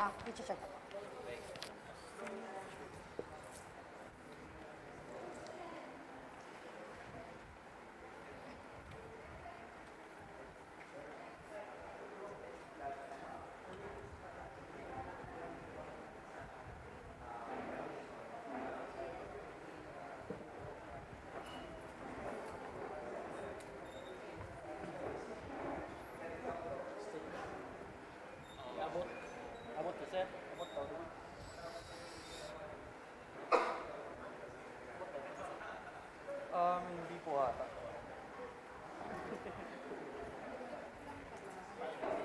i-check ako. Abot to, sir. Abot to. Hindi po ata.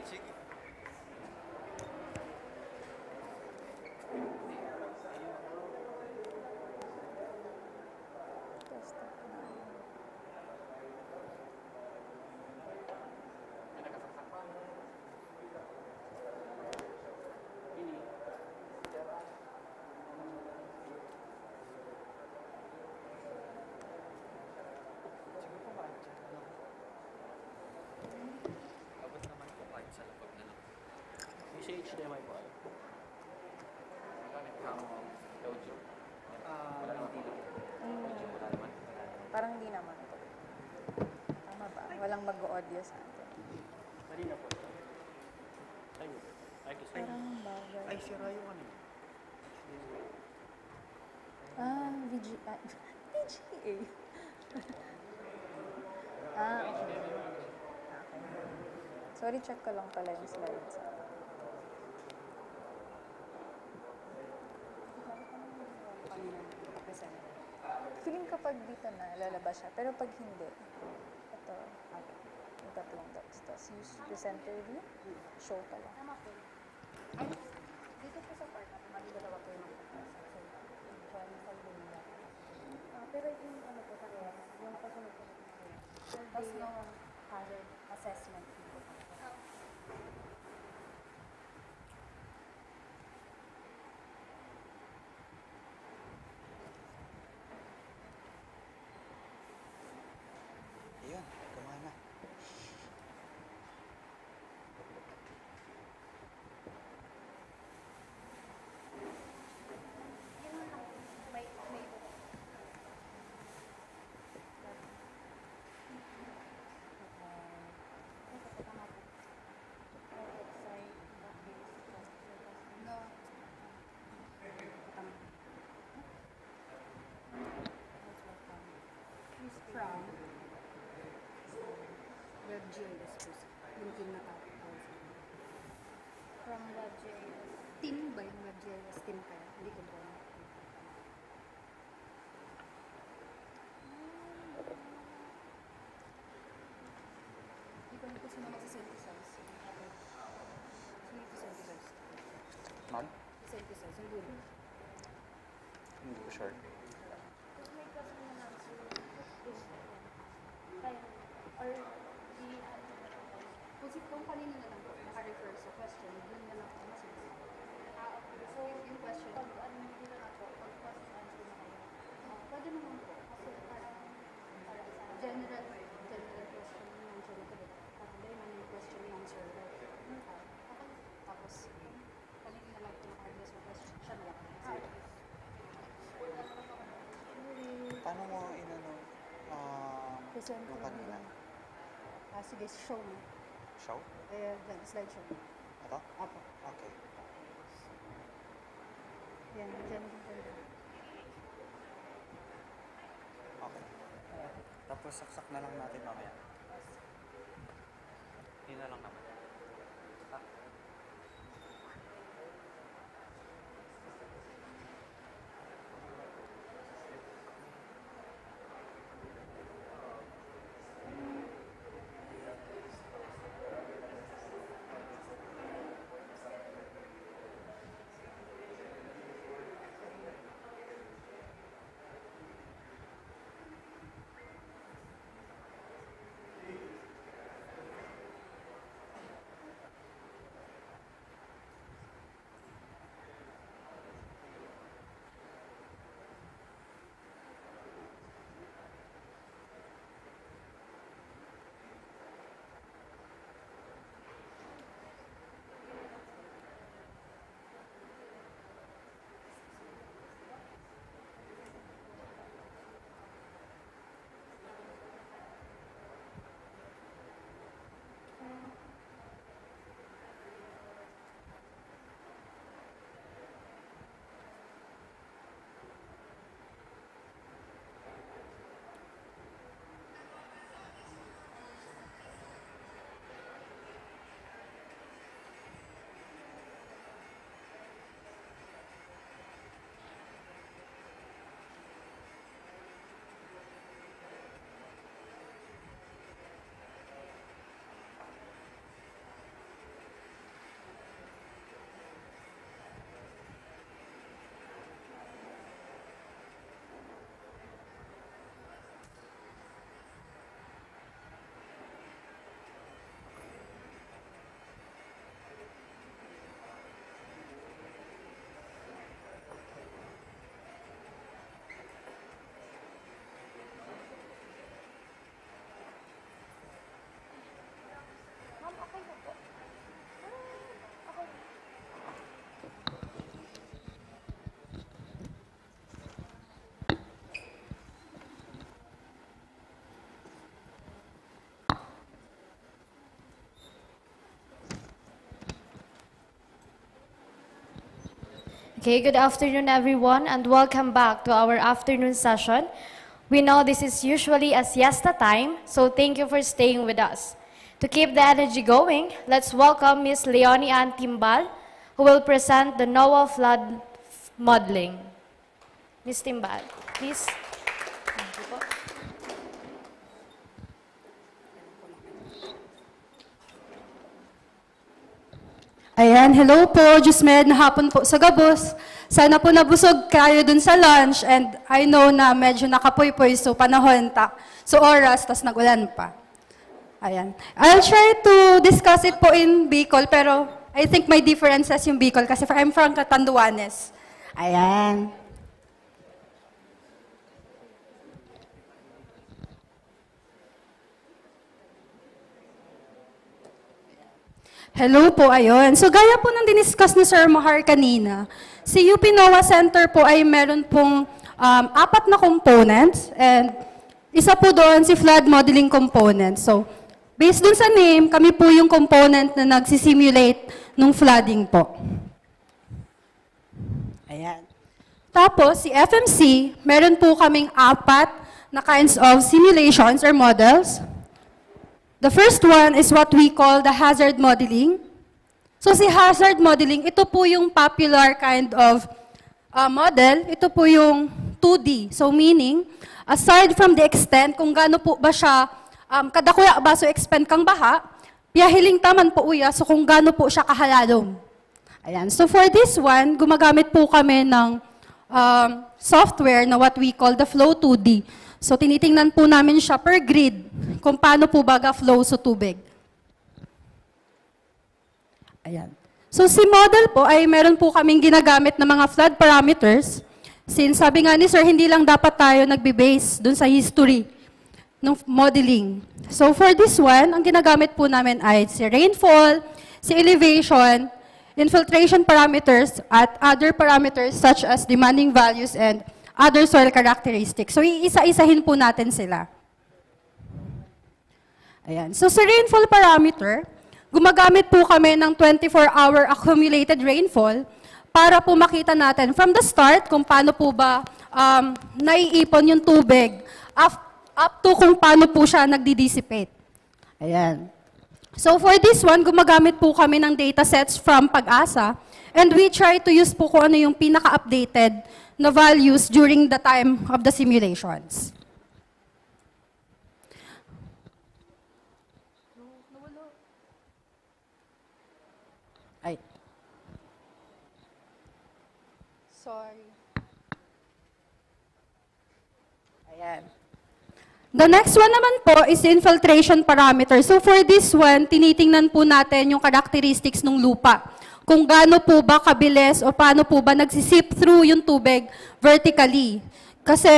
Sige. Test it na. Abot naman po kahit sa lapag na lang. May siya HDMI po. Gamit ka mo audio. Wala naman dito. Audio wala naman. Parang hindi naman to. Tama ba? Walang mag-audio sa atin. Mali na po. Ay, gusto Parang bagay. Ay, sira yung ano. VGA. VGA. Okay. Sorry, check ko lang pala yung slides. Feeling kapag dito na, lalabas siya. Pero pag hindi, ito, yung tatlong dots. Tapos use the center view, show ka lang. Tama po. Dito po sa part natin, dalawa po yung magpapasa. So, join sa lumiya. Pero yung ano po sa kaya, yung pasunod po. Tapos yung hazard assessment po. Ayun, gumana. Yun lang, may from WebGIS po. Yung team na tapos. From WebGIS. Team ba yung WebGIS? Team kaya? Hindi ko po. Hindi ko na po sino magsisynthesize. Sino magsisynthesize? Ma'am? Synthesize. Ang dulo. Hindi ko sure. May question na lang sir. Kaya, or kung kanino na lang po, naka-refer sa question, yun na lang po masasabi. So, yung question, pag ano hindi na lang po, pag question answer na kayo, pwede naman po, kasi parang general question yung answer na kayo. Parang dahil man yung question yung answer. Tapos, kanino na lang po naka-refer sa question, siya na lang. Paano mo inano Present yung kanina? sige, show mo. Show? Yan, slideshow. Ito? Apo. Okay. Yan, dyan. Okay. Tapos saksak na lang natin mamaya. Hindi na lang naman. Okay, good afternoon everyone and welcome back to our afternoon session. We know this is usually a siesta time, so thank you for staying with us. To keep the energy going, let's welcome Ms. Leonie Ann Timbal, who will present the NOAA flood modeling. Ms. Timbal, please. Ayan, hello po, Jusmed, na hapon po sa Gabos. Sana po nabusog kayo dun sa lunch and I know na medyo nakapoy-poy, so panahon so oras, tas nagulan pa. Ayan. I'll try to discuss it po in Bicol, pero I think may differences yung Bicol kasi I'm from Catanduanes. Ayan. Hello po, ayun. So gaya po ng diniscuss ni Sir Mahar kanina, si UP NOAA Center po ay meron pong 4 na components and isa po doon si flood modeling component. So based dun sa name, kami po yung component na nagsisimulate ng flooding po. Ayan. Tapos si FMC, meron po kaming 4 na kinds of simulations or models. The first one is what we call the hazard modeling. So si hazard modeling, ito po yung popular kind of model. Ito po yung 2D. So meaning, aside from the extent, kung gaano po ba siya, kadakuya ba so expand kang baha, piyahiling taman po uya, so kung gaano po siya kahalalom. Ayan. So for this one, gumagamit po kami ng software na what we call the Flow 2D. So tinitingnan po namin siya per grid kung paano po baga flow sa tubig. Ayan. So si model po ay meron po kaming ginagamit na mga flood parameters. Since sabi nga ni Sir, hindi lang dapat tayo nagbe-base dun sa history ng modeling. So for this one, ang ginagamit po namin ay si rainfall, si elevation, infiltration parameters, at other parameters such as demanding values and other soil characteristics. So, iisa-isahin po natin sila. Ayan. So, sa rainfall parameter, gumagamit po kami ng 24-hour accumulated rainfall para po makita natin from the start kung paano po ba naiipon yung tubig up to kung paano po siya nagdi-dissipate. Ayan. So, for this one, gumagamit po kami ng datasets from Pag-asa and we try to use po kung ano yung pinaka-updated na values during the time of the simulations. Ay. Sorry. Ayan. The next one naman po is infiltration parameter. So for this one, tinitingnan po natin yung characteristics ng lupa. Kung gaano po ba kabilis o paano po ba nagsisip through yung tubig vertically. Kasi,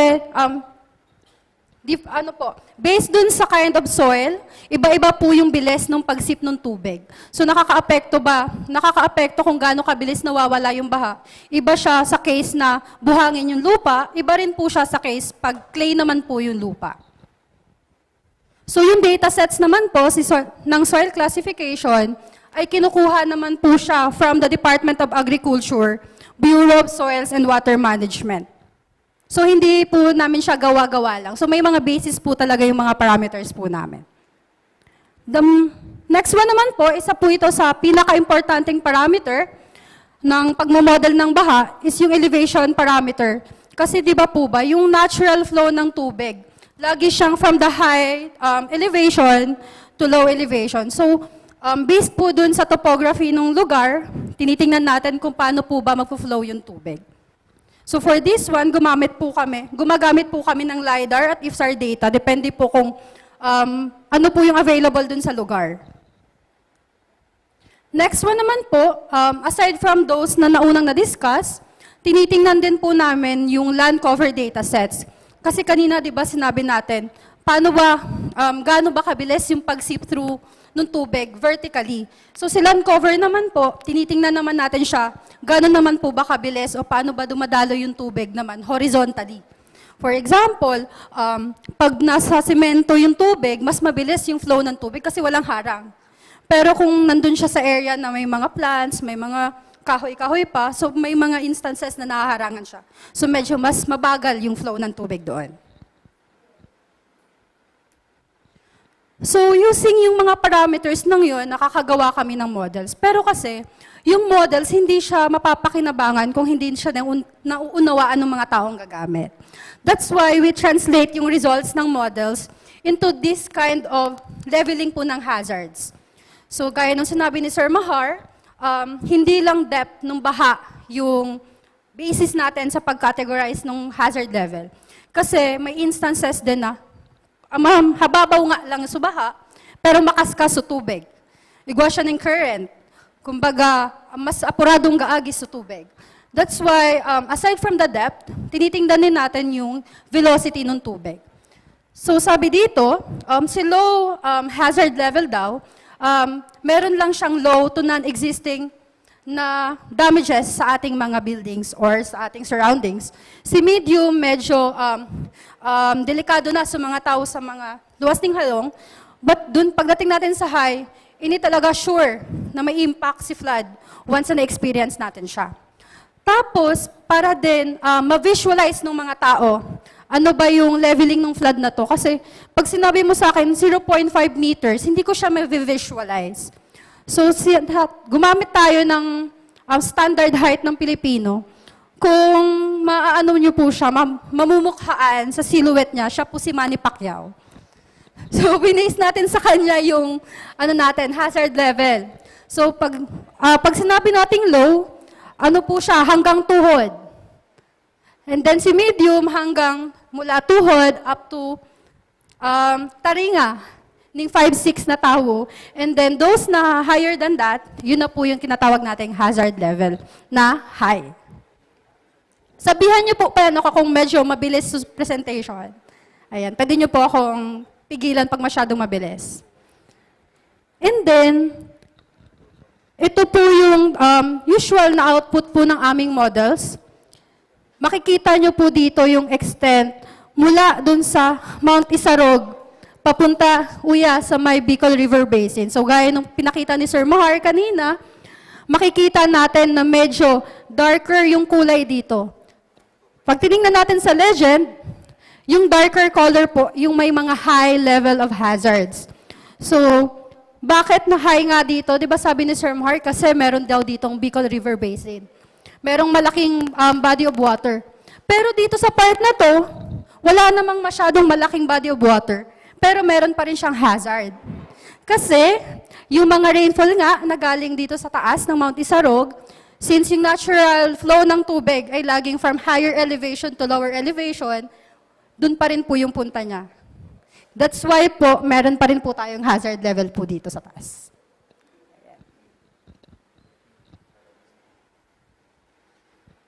based dun sa kind of soil, iba-iba po yung bilis ng pagsip ng tubig. So nakaka-apekto ba? Nakaka-apekto kung gaano kabilis nawawala yung baha. Iba siya sa case na buhangin yung lupa, iba rin po siya sa case pag clay naman po yung lupa. So yung datasets naman po ng soil classification, ay kinukuha naman po siya from the Department of Agriculture, Bureau of Soils and Water Management. So hindi po namin siya gawa-gawa lang. So may mga basis po talaga yung mga parameters po namin. The next one naman po, isa po ito sa pinaka-importanting parameter ng pagmamodel ng baha is yung elevation parameter. Kasi di ba po ba, yung natural flow ng tubig, lagi siyang from the high elevation to low elevation. So, based po dun sa topography ng lugar, tinitingnan natin kung paano po ba magpo-flow yung tubig. So for this one, gumagamit po kami ng LiDAR at IFSAR data. Depende po kung ano po yung available dun sa lugar. Next one naman po, aside from those na naunang na-discuss, tinitingnan din po namin yung land cover data sets. Kasi kanina, di ba, sinabi natin, gaano ba kabilis yung pag-seep through ng tubig vertically. So si land cover naman po, tinitingnan naman natin siya, gano'n naman po ba kabilis o paano ba dumadalo yung tubig naman horizontally. For example, pag nasa semento yung tubig, mas mabilis yung flow ng tubig kasi walang harang. Pero kung nandun siya sa area na may mga plants, may mga kahoy-kahoy pa. So may mga instances na nahaharangan siya. So medyo mas mabagal yung flow ng tubig doon. So using yung mga parameters ng yun, nakakagawa kami ng models. Pero kasi, yung models, hindi siya mapapakinabangan kung hindi siya nauunawaan ng mga taong gagamit. That's why we translate yung results ng models into this kind of leveling po ng hazards. So gaya nung sinabi ni Sir Mahar, hindi lang depth ng baha yung basis natin sa pag-categorize ng hazard level. Kasi may instances din na hababaw nga lang sa baha, pero makaskas sa tubig. Igwa siya ng current. Kumbaga, mas apuradong gaagi sa tubig. That's why, aside from the depth, tinitingnan din natin yung velocity ng tubig. So sabi dito, si low hazard level daw, meron lang siyang low to non-existing na damages sa ating mga buildings or sa ating surroundings. Si medium, medyo delikado na sa mga tao sa mga luwas ng halong. But dun, pagdating natin sa high, hindi talaga sure na may impact si flood once na experience natin siya. Tapos, para din ma-visualize ng mga tao, ano ba yung leveling ng flood na to? Kasi pag sinabi mo sa akin 0.5 meters, hindi ko siya ma-visualize. So, gumamit tayo ng standard height ng Pilipino. Kung maaano niyo po siya, mamumukhaan sa silhouette niya, siya po si Manny Pacquiao. So, binase natin sa kanya yung hazard level. So, pag sinabi nating low, ano po siya, hanggang tuhod. And then si medium, hanggang mula tuhod up to taringa, ng 5'6" na tao. And then those na higher than that, yun na po yung kinatawag nating hazard level na high. Sabihan niyo po paano kung medyo mabilis sa presentation. Ayan, pwede niyo po akong pigilan pag masyadong mabilis. And then, ito po yung usual na output po ng aming models. Makikita niyo po dito yung extent mula dun sa Mount Isarog, papunta uya sa may Bicol River Basin. So gaya nung pinakita ni Sir Mahar kanina, makikita natin na medyo darker yung kulay dito. Pag tinignan natin sa legend, yung darker color po, yung may mga high level of hazards. So, bakit na high nga dito? Di ba sabi ni Sir Mahar, kasi meron daw ditong Bicol River Basin. Merong malaking body of water. Pero dito sa part na to, wala namang masyadong malaking body of water. Pero meron pa rin siyang hazard. Kasi, yung mga rainfall nga na galing dito sa taas ng Mount Isarog, since yung natural flow ng tubig ay laging from higher elevation to lower elevation, dun pa rin po yung punta niya. That's why po, meron pa rin po tayong hazard level po dito sa taas.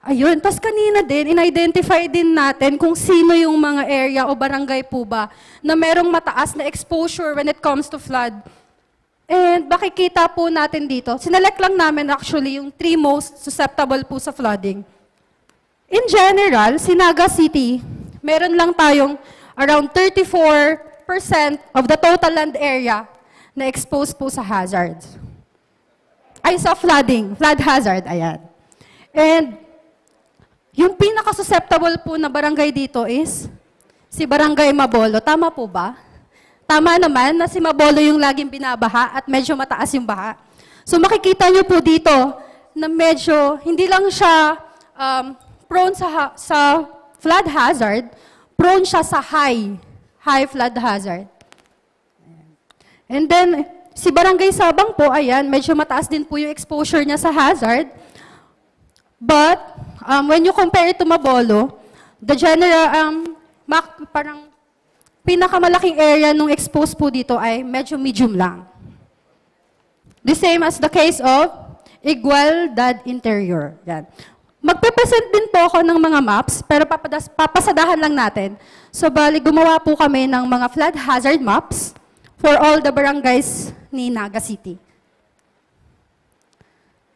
Ayun, tas kanina din, in-identify din natin kung sino yung mga area o barangay po ba na merong mataas na exposure when it comes to flood. And makikita po natin dito, sinelect lang namin actually yung 3 most susceptible po sa flooding. In general, Sinaga City, meron lang tayong around 34% of the total land area na exposed po sa hazards. Ay, sa flooding, flood hazard, ayan. And yung pinaka-susceptible po na barangay dito is si Barangay Mabolo. Tama po ba? Tama naman na si Mabolo yung laging binabaha at medyo mataas yung baha. So makikita nyo po dito na medyo hindi lang siya prone sa flood hazard, prone siya sa high flood hazard. And then, si Barangay Sabang po, ayan, medyo mataas din po yung exposure niya sa hazard. But, when you compare it to Mabolo, the general, parang pinakamalaking area nung exposed po dito ay medyo medium lang. The same as the case of Igualdad Interior. Yan. Magpe-present din po ako ng mga maps, pero papasadahan lang natin. So, bali, gumawa po kami ng mga flood hazard maps for all the barangays ni Naga City.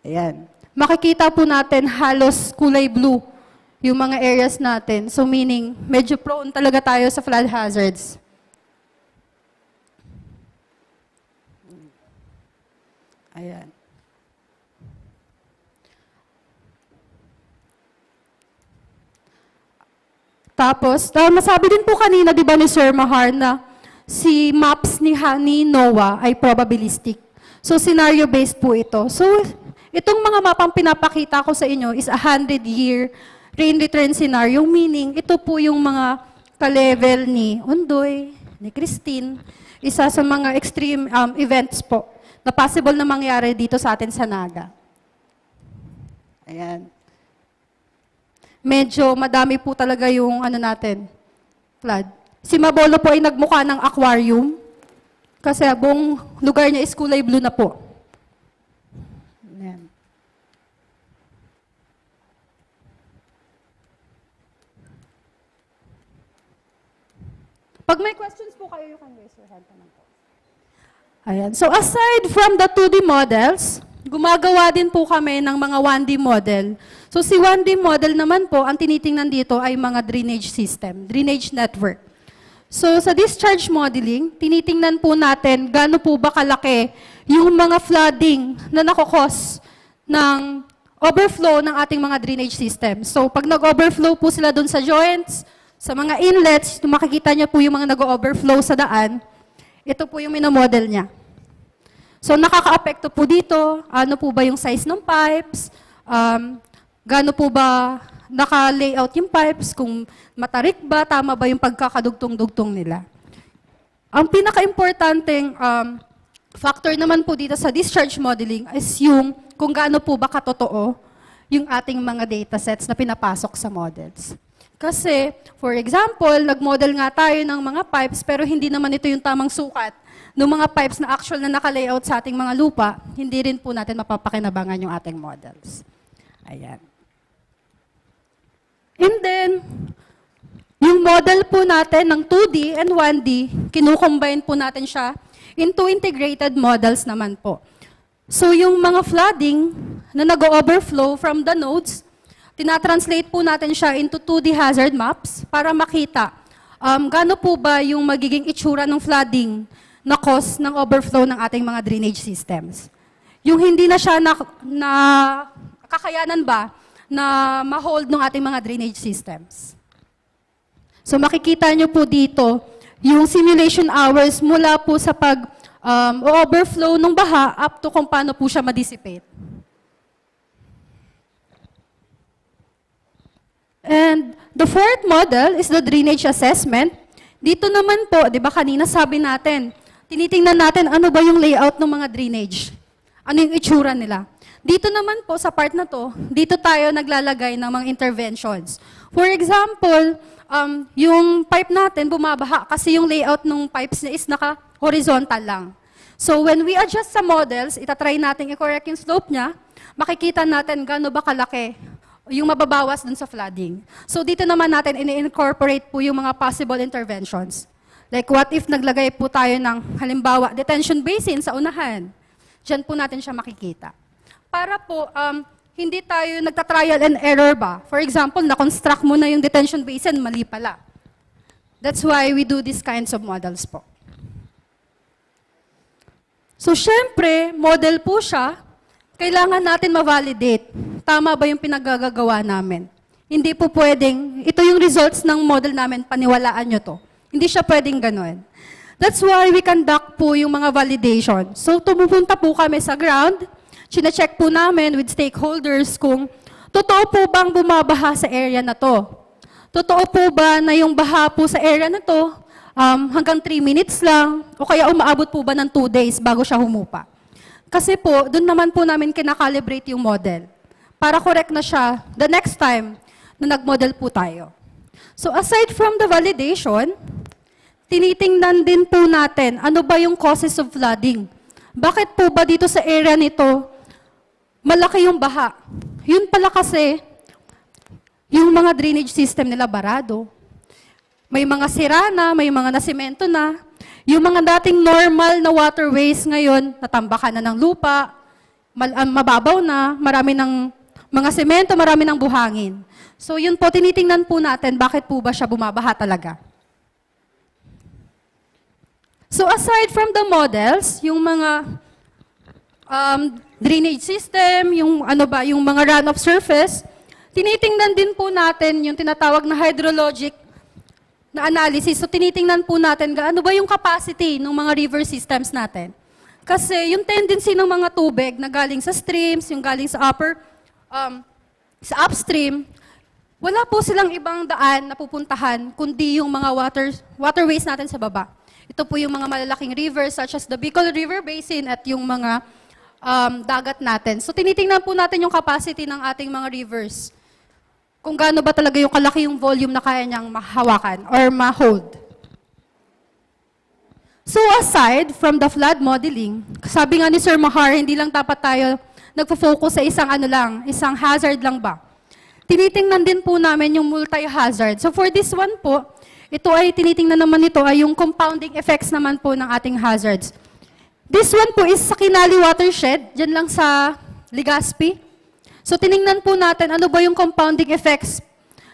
Ayan. Makikita po natin halos kulay blue yung mga areas natin. So meaning, medyo prone talaga tayo sa flood hazards. Ayan. Tapos, masabi din po kanina, di ba ni Sir Mahar, na si maps ni NOAA ay probabilistic. So, scenario-based po ito. So, itong mga mapang pinapakita ko sa inyo is a 100-year rain return scenario, meaning ito po yung mga ka-level ni Undoy, ni Christine, isa sa mga extreme events po na possible na mangyari dito sa atin sa Naga. Ayan. Medyo madami po talaga yung natin, flood. Si Mabolo po ay nagmukha ng aquarium kasi buong lugar niya is kulay blue na po. Ayan. Pag may questions po kayo, you can raise your hand naman po. Ayan. So aside from the 2D models, gumagawa din po kami ng mga 1D model. So si 1D model naman po, ang tinitingnan dito ay mga drainage system, drainage network. So sa discharge modeling, tinitingnan po natin gaano po ba kalaki yung mga flooding na nakokos ng overflow ng ating mga drainage system. So pag nag-overflow po sila dun sa joints, sa mga inlets, makikita niya po yung mga nag-overflow sa daan, ito po yung minomodel niya. So nakaka-apekto po dito, ano po ba yung size ng pipes, gaano po ba naka-layout yung pipes, kung matarik ba, tama ba yung pagkakadugtong-dugtong nila. Ang pinaka-importanting factor naman po dito sa discharge modeling is yung kung gaano po ba katotoo yung ating mga datasets na pinapasok sa models. Kasi, for example, nag-model nga tayo ng mga pipes pero hindi naman ito yung tamang sukat ng mga pipes na actual na naka-layout sa ating mga lupa, hindi rin po natin mapapakinabangan yung ating models. Ayan. And then, yung model po natin ng 2D and 1D, kinukombine po natin siya into integrated models naman po. So yung mga flooding na nag-overflow from the nodes, tinatranslate po natin siya into 2D hazard maps para makita gaano po ba yung magiging itsura ng flooding na cause ng overflow ng ating mga drainage systems. Yung hindi na siya kakayanan ba na ma-hold ng ating mga drainage systems. So makikita nyo po dito yung simulation hours mula po sa overflow ng baha up to kung paano po siya ma-dissipate. And the fourth model is the drainage assessment. Dito naman po, di ba kanina sabi natin, tinitingnan natin ano ba yung layout ng mga drainage. Ano yung itsura nila. Dito naman po sa part na to, dito tayo naglalagay ng mga interventions. For example, yung pipe natin bumabaha kasi yung layout ng pipes niya is naka-horizontal lang. So when we adjust sa models, itatry natin i-correct yung slope niya, makikita natin gaano ba kalaki yung mababawas dun sa flooding. So dito naman natin ini-incorporate po yung mga possible interventions. Like what if naglagay po tayo ng halimbawa detention basin sa unahan. Diyan po natin siya makikita. Para po hindi tayo nagta-trial and error ba. For example, na-construct mo na yung detention basin, mali pala. That's why we do these kinds of models po. So syempre, model po siya, kailangan natin ma-validate. Tama ba yung pinagagagawa namin? Hindi po pwedeng, ito yung results ng model namin, paniwalaan nyo to. Hindi siya pwedeng ganun. That's why we conduct po yung mga validation. So tumupunta po kami sa ground, chine-check po namin with stakeholders kung totoo po bang bumabaha sa area na to. Totoo po ba na yung baha po sa area na to hanggang 3 minutes lang o kaya umaabot po ba ng 2 days bago siya humupa. Kasi po, doon naman po namin kinakalibrate yung model para correct na siya the next time na nag-model po tayo. So aside from the validation, tinitingnan din po natin ano ba yung causes of flooding. Bakit po ba dito sa area nito malaki yung baha? Yun pala kasi yung mga drainage system nila barado. May mga sira na, may mga nasimento na. Yung mga dating normal na waterways ngayon, natambakan na ng lupa, mababaw na, marami ng mga semento, marami ng buhangin. So yun po, tinitingnan po natin bakit po ba siya bumabaha talaga. So aside from the models, yung mga drainage system, yung yung mga runoff surface, tinitingnan din po natin yung tinatawag na hydrologic na analysis. So tinitingnan po natin gaano ba yung capacity ng mga river systems natin. Kasi yung tendency ng mga tubig na galing sa streams, yung galing sa sa upstream, wala po silang ibang daan na pupuntahan kundi yung mga waterways natin sa baba. Ito po yung mga malalaking rivers such as the Bicol River Basin at yung mga dagat natin. So tinitingnan po natin yung capacity ng ating mga rivers. Kung gaano ba talaga yung kalaki yung volume na kaya niyang mahawakan or ma-hold. So aside from the flood modeling, sabi nga ni Sir Mahar, hindi lang dapat tayo nagfo-focus sa isang hazard lang ba. Tinitingnan din po namin yung multi-hazard. So for this one po, ito ay tinitingnan naman ito ay yung compounding effects naman po ng ating hazards. This one po is sa Kinali Watershed, dyan lang sa Legazpi. So tiningnan po natin ano ba yung compounding effects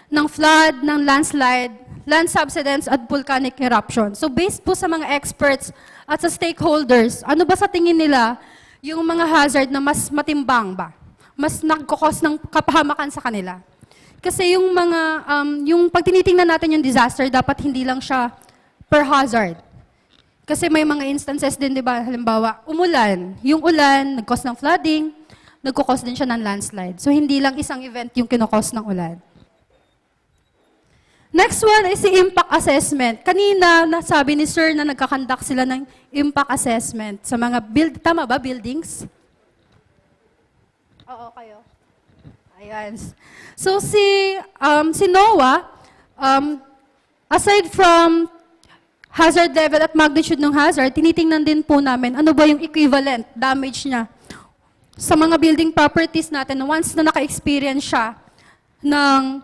ng flood, ng landslide, land subsidence at volcanic eruption. So based po sa mga experts at sa stakeholders, ano ba sa tingin nila yung mga hazard na mas matimbang ba? Mas nagkukos ng kapahamakan sa kanila. Kasi yung mga, yung pag tinitingnan natin yung disaster, dapat hindi lang siya per hazard. Kasi may mga instances din, di ba, halimbawa, umulan. Yung ulan, nag-cause ng flooding, nagkukos din siya ng landslide. So hindi lang isang event yung kinukos ng ulan. Next one is the impact assessment. Kanina, nasabi ni Sir na nagkakandak sila ng impact assessment sa mga tama ba, buildings? Oo, kayo. Ayan. So si NOAA, aside from hazard level at magnitude ng hazard, tinitingnan din po namin ano ba yung equivalent damage niya sa mga building properties natin once na naka-experience siya ng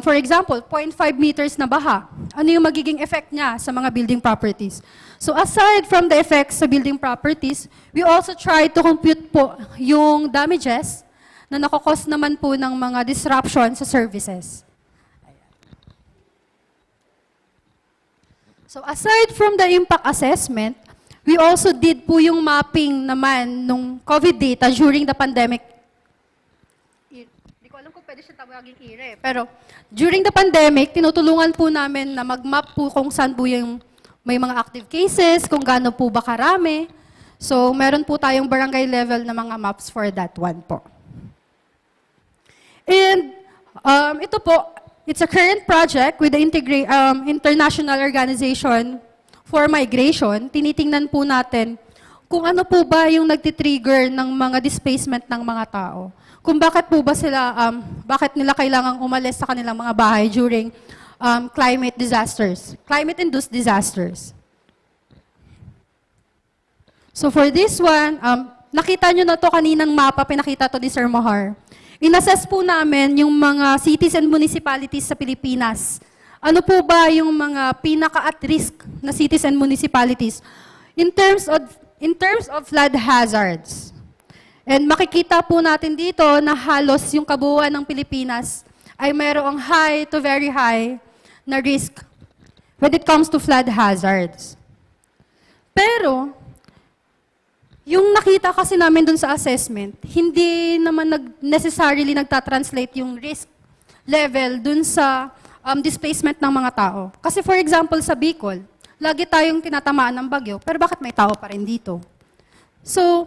for example, 0.5 meters na baha. Ano yung magiging effect niya sa mga building properties? So aside from the effects sa building properties, we also try to compute po yung damages na nakakos naman po ng mga disruption sa services. So aside from the impact assessment, we also did po yung mapping naman nung COVID data during the pandemic. Hindi ko alam kung pwede siya tawaging era. Pero during the pandemic, tinutulungan po namin na mag-map po kung saan po yung may mga active cases, kung gaano po ba karami. So meron po tayong barangay level na mga maps for that one po. And ito po, it's a current project with the International Organization for Migration. Tinitingnan po natin kung ano po ba yung nagtitrigger ng mga displacement ng mga tao. Kung bakit po ba sila, bakit nila kailangang umalis sa kanilang mga bahay during climate disasters, climate-induced disasters. So for this one, nakita nyo na to kaninang mapa, pinakita to ni Sir Mohar. In-assess po namin yung mga cities and municipalities sa Pilipinas. Ano po ba yung mga pinaka-at risk na cities and municipalities in terms of flood hazards? And makikita po natin dito na halos yung kabuuan ng Pilipinas ay mayroong high to very high na risk when it comes to flood hazards. Pero, yung nakita kasi namin dun sa assessment, hindi naman necessarily nagtatranslate yung risk level dun sa displacement ng mga tao. Kasi for example, sa Bicol, lagi tayong tinatamaan ng bagyo, pero bakit may tao pa rin dito? So,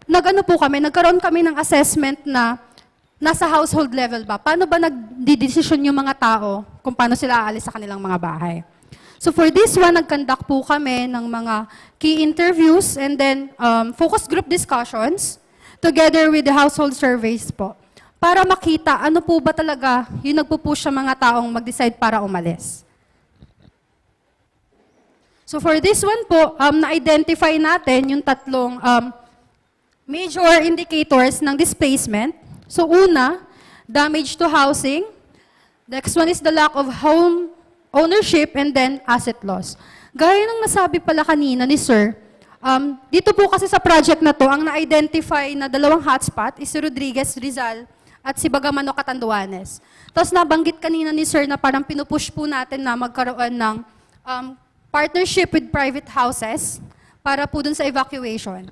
nagkaroon kami ng assessment na nasa household level ba? Paano ba nagdidesisyon yung mga tao kung paano sila aalis sa kanilang mga bahay? So for this one, nag-conduct po kami ng mga key interviews and then focus group discussions together with the household surveys po para makita ano po ba talaga yung nagpupush sa mga taong mag-decide para umalis. So for this one po, na-identify natin yung tatlong major indicators ng displacement. So una, damage to housing. Next one is the lack of home ownership and then asset loss. Gaya ng nasabi pala kanina ni Sir, dito po kasi sa project na to, ang na-identify na dalawang hotspot is si Rodriguez Rizal at si Bagamano Catanduanes. Tapos nabanggit kanina ni Sir na parang pinupush po natin na magkaroon ng partnership with private houses para po dun sa evacuation.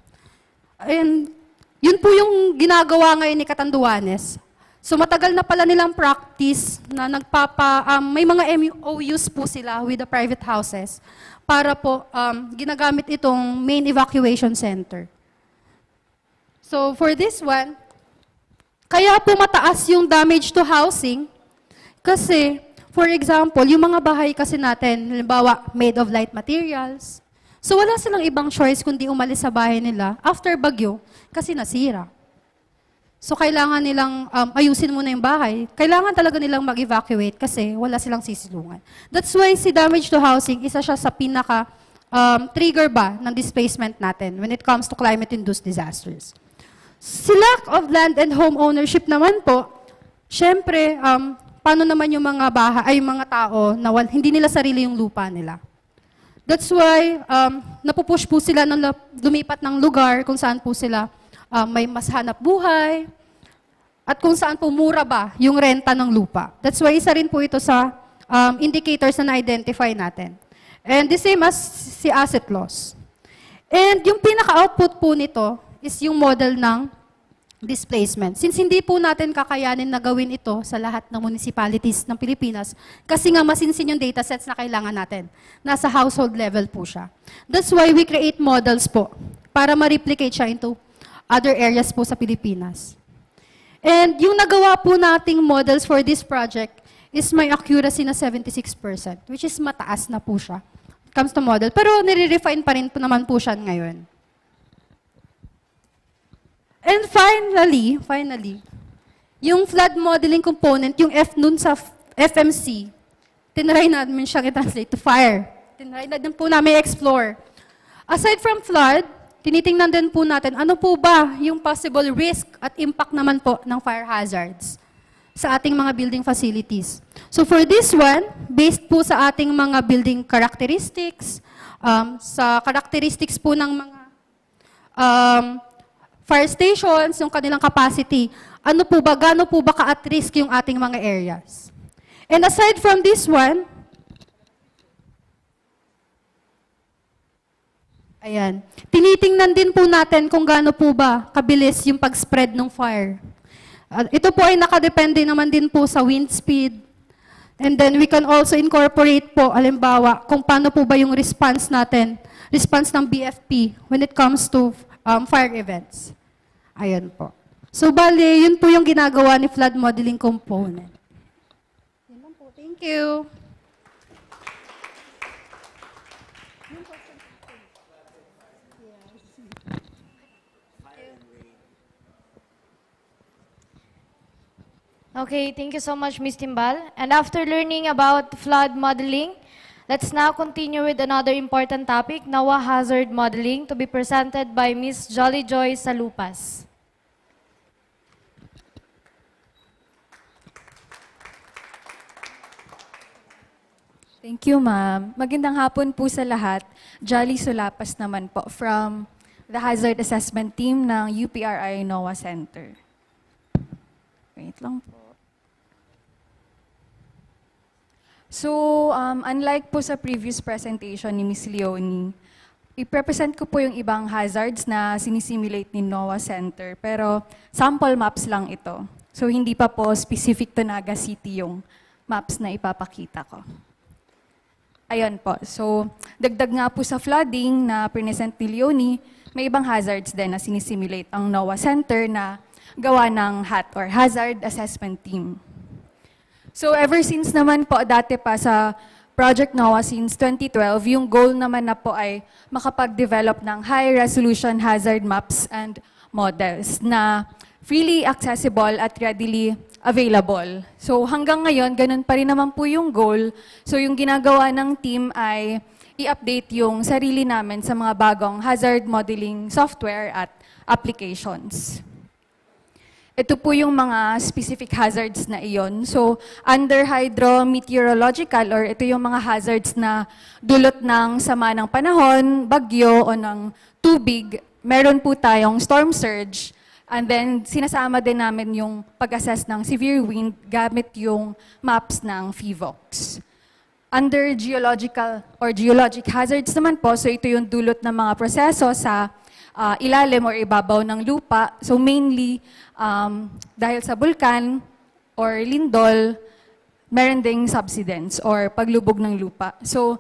And yun po yung ginagawa ngayon ni Catanduanes. So matagal na pala nilang practice na may mga MOUs po sila with the private houses para po ginagamit itong main evacuation center. So for this one, kaya po mataas yung damage to housing kasi, for example, yung mga bahay kasi natin, halimbawa, made of light materials. So wala silang ibang choice kundi umalis sa bahay nila after bagyo kasi nasira. So kailangan nilang ayusin muna yung bahay. Kailangan talaga nilang mag-evacuate kasi wala silang sisilungan. That's why si damage to housing, isa siya sa pinaka trigger ba ng displacement natin when it comes to climate-induced disasters. Si lack of land and home ownership naman po, syempre, paano naman yung mga mga tao na hindi nila sarili yung lupa nila. That's why napupush po sila ng lumipat ng lugar kung saan po sila may mas hanap buhay, at kung saan po mura ba yung renta ng lupa. That's why isa rin po ito sa indicators na na-identify natin. And the same as si asset loss. And yung pinaka-output po nito is yung model ng displacement. Since hindi po natin kakayanin na gawin ito sa lahat ng municipalities ng Pilipinas, kasi nga masinsin yung datasets na kailangan natin. Nasa household level po siya. That's why we create models po para ma-replicate siya into other areas po sa Pilipinas. And yung nagawa po nating models for this project is may accuracy na 76%, which is mataas na po siya. Comes to model. Pero nire-refine pa rin po naman po siya ngayon. And finally, yung flood modeling component, yung F nun sa FMC, tinry namin siyang i-translate to fire. Tinry na din po namin explore. Aside from flood, tinitingnan din po natin, ano po ba yung possible risk at impact naman po ng fire hazards sa ating mga building facilities. So for this one, based po sa ating mga building characteristics, sa characteristics po ng mga fire stations, yung kanilang capacity, ano po ba, gaano po ba ka-at risk yung ating mga areas. And aside from this one, ayan, tinitingnan din po natin kung gaano po ba kabilis yung pag-spread ng fire. Ito po ay nakadepende naman din po sa wind speed. And then we can also incorporate po, halimbawa, kung paano po ba yung response natin, response ng BFP when it comes to fire events. Ayan po. So, bali, yun po yung ginagawa ni flood modeling component. Yun lang po. Thank you. Okay, thank you so much, Ms. Timbal. And after learning about flood modeling, let's now continue with another important topic, NOAA hazard modeling, to be presented by Ms. Jolly Joy Salupas. Thank you, ma'am. Magandang hapon po sa lahat. Jolly Sulapas naman po from the Hazard Assessment Team ng UPRI NOAA Center. Wait lang po. So, unlike po sa previous presentation ni Ms. Leonie, i-represent ko po yung ibang hazards na sinisimulate ni NOAA Center, pero sample maps lang ito. So, hindi pa po specific to Naga City yung maps na ipapakita ko. Ayan po. So, dagdag nga po sa flooding na present ni Leonie, may ibang hazards din na sinisimulate ang NOAA Center na gawa ng HAT or Hazard Assessment Team. So ever since naman po, dati pa sa Project NOAA since 2012, yung goal naman na po ay makapag-develop ng high-resolution hazard maps and models na freely accessible at readily available. So hanggang ngayon, ganun pa rin naman po yung goal. So yung ginagawa ng team ay i-update yung sarili namin sa mga bagong hazard modeling software at applications. Ito po yung mga specific hazards na iyon. So, under hydrometeorological or ito yung mga hazards na dulot ng sama ng panahon, bagyo o ng tubig, meron po tayong storm surge. And then, sinasama din namin yung pag-assess ng severe wind gamit yung maps ng PHIVOX. Under geological or geologic hazards naman po, so ito yung dulot ng mga proseso sa ilalim or ibabaw ng lupa. So mainly, dahil sa bulkan or lindol, meron ding subsidence or paglubog ng lupa. So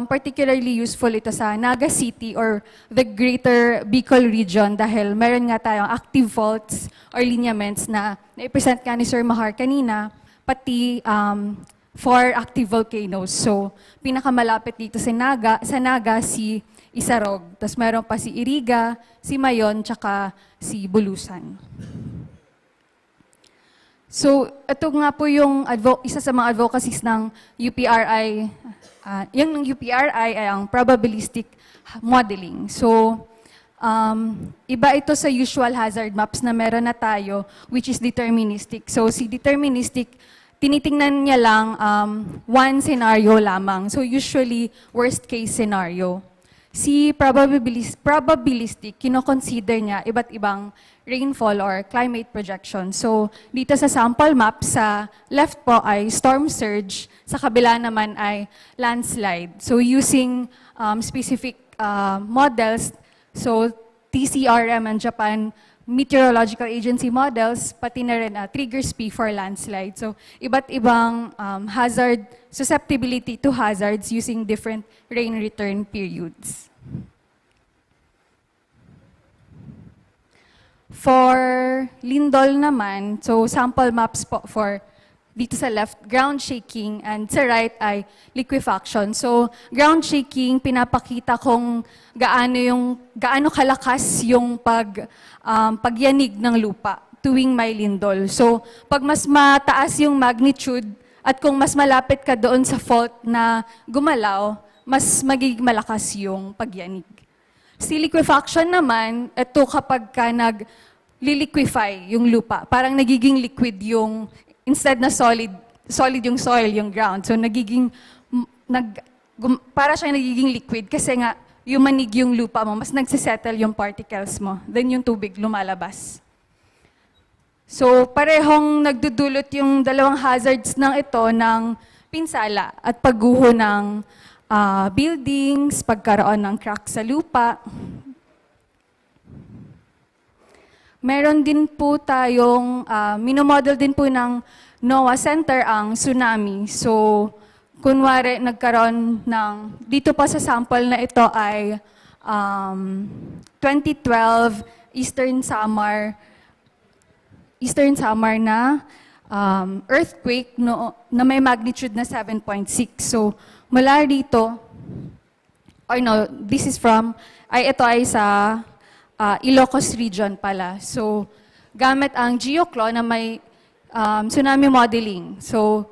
particularly useful ito sa Naga City or the greater Bicol region dahil meron nga tayong active faults or lineaments na na-present ka ni Sir Mahar kanina, pati 4 active volcanoes. So, pinakamalapit dito sa Naga si Isarog. Tapos meron pa si Iriga, si Mayon, tsaka si Bulusan. So, ito nga po yung isa sa mga advocacies ng UPRI. Yung ng UPRI ay ang probabilistic modeling. So, iba ito sa usual hazard maps na meron na tayo, which is deterministic. So, si deterministic, tinitingnan niya lang one scenario lamang. So usually, worst case scenario. Si probabilistic, kino-consider niya iba't ibang rainfall or climate projection. So dito sa sample map, sa left po ay storm surge, sa kabila naman ay landslide. So using specific models, so TCRM and Japan Meteorological Agency models, pati na rin triggers P for landslide. So, iba't ibang hazard, susceptibility to hazards using different rain return periods. For lindol naman, so sample maps po for dito sa left, ground shaking, and sa right ay liquefaction. So, ground shaking, pinapakita kung gaano kalakas yung pagyanig ng lupa tuwing may lindol. So, pag mas mataas yung magnitude at kung mas malapit ka doon sa fault na gumalaw, mas magiging malakas yung pagyanig. Si liquefaction naman, ito kapag ka nag-liquefy yung lupa, parang nagiging liquid yung instead na solid yung soil, yung ground. So para siya nagiging liquid kasi nga yung manig yung lupa mo, mas nagsisettle yung particles mo. Then yung tubig lumalabas. So parehong nagdudulot yung dalawang hazards ng ito ng pinsala at pagguho ng buildings, pagkaroon ng crack sa lupa. Meron din po tayong, minomodel din po ng NOAA Center ang tsunami. So, kunwari nagkaroon ng, dito pa sa sample na ito ay 2012 Eastern Samar na earthquake na may magnitude na 7.6. So, mula dito, ito ay sa Ilocos region pala. So, gamit ang geoclaw na may tsunami modeling. So,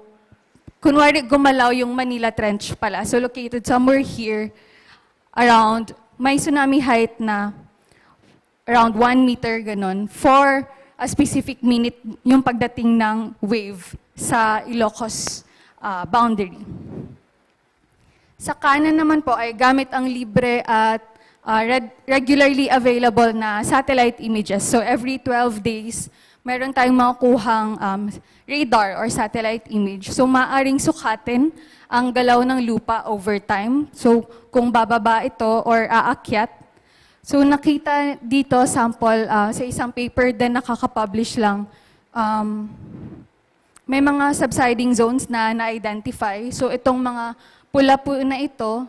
kunwari gumalaw yung Manila Trench pala. So, located somewhere here, may tsunami height na around 1 meter, ganun, for a specific minute yung pagdating ng wave sa Ilocos boundary. Sa kanan naman po ay gamit ang libre at regularly available na satellite images. So every 12 days, meron tayong makukuhang radar or satellite image. So maaring sukatin ang galaw ng lupa over time. So kung bababa ito or aakyat. So nakita dito sample sa isang paper din nakaka-publish lang. May mga subsiding zones na na-identify. So itong mga pula po na ito,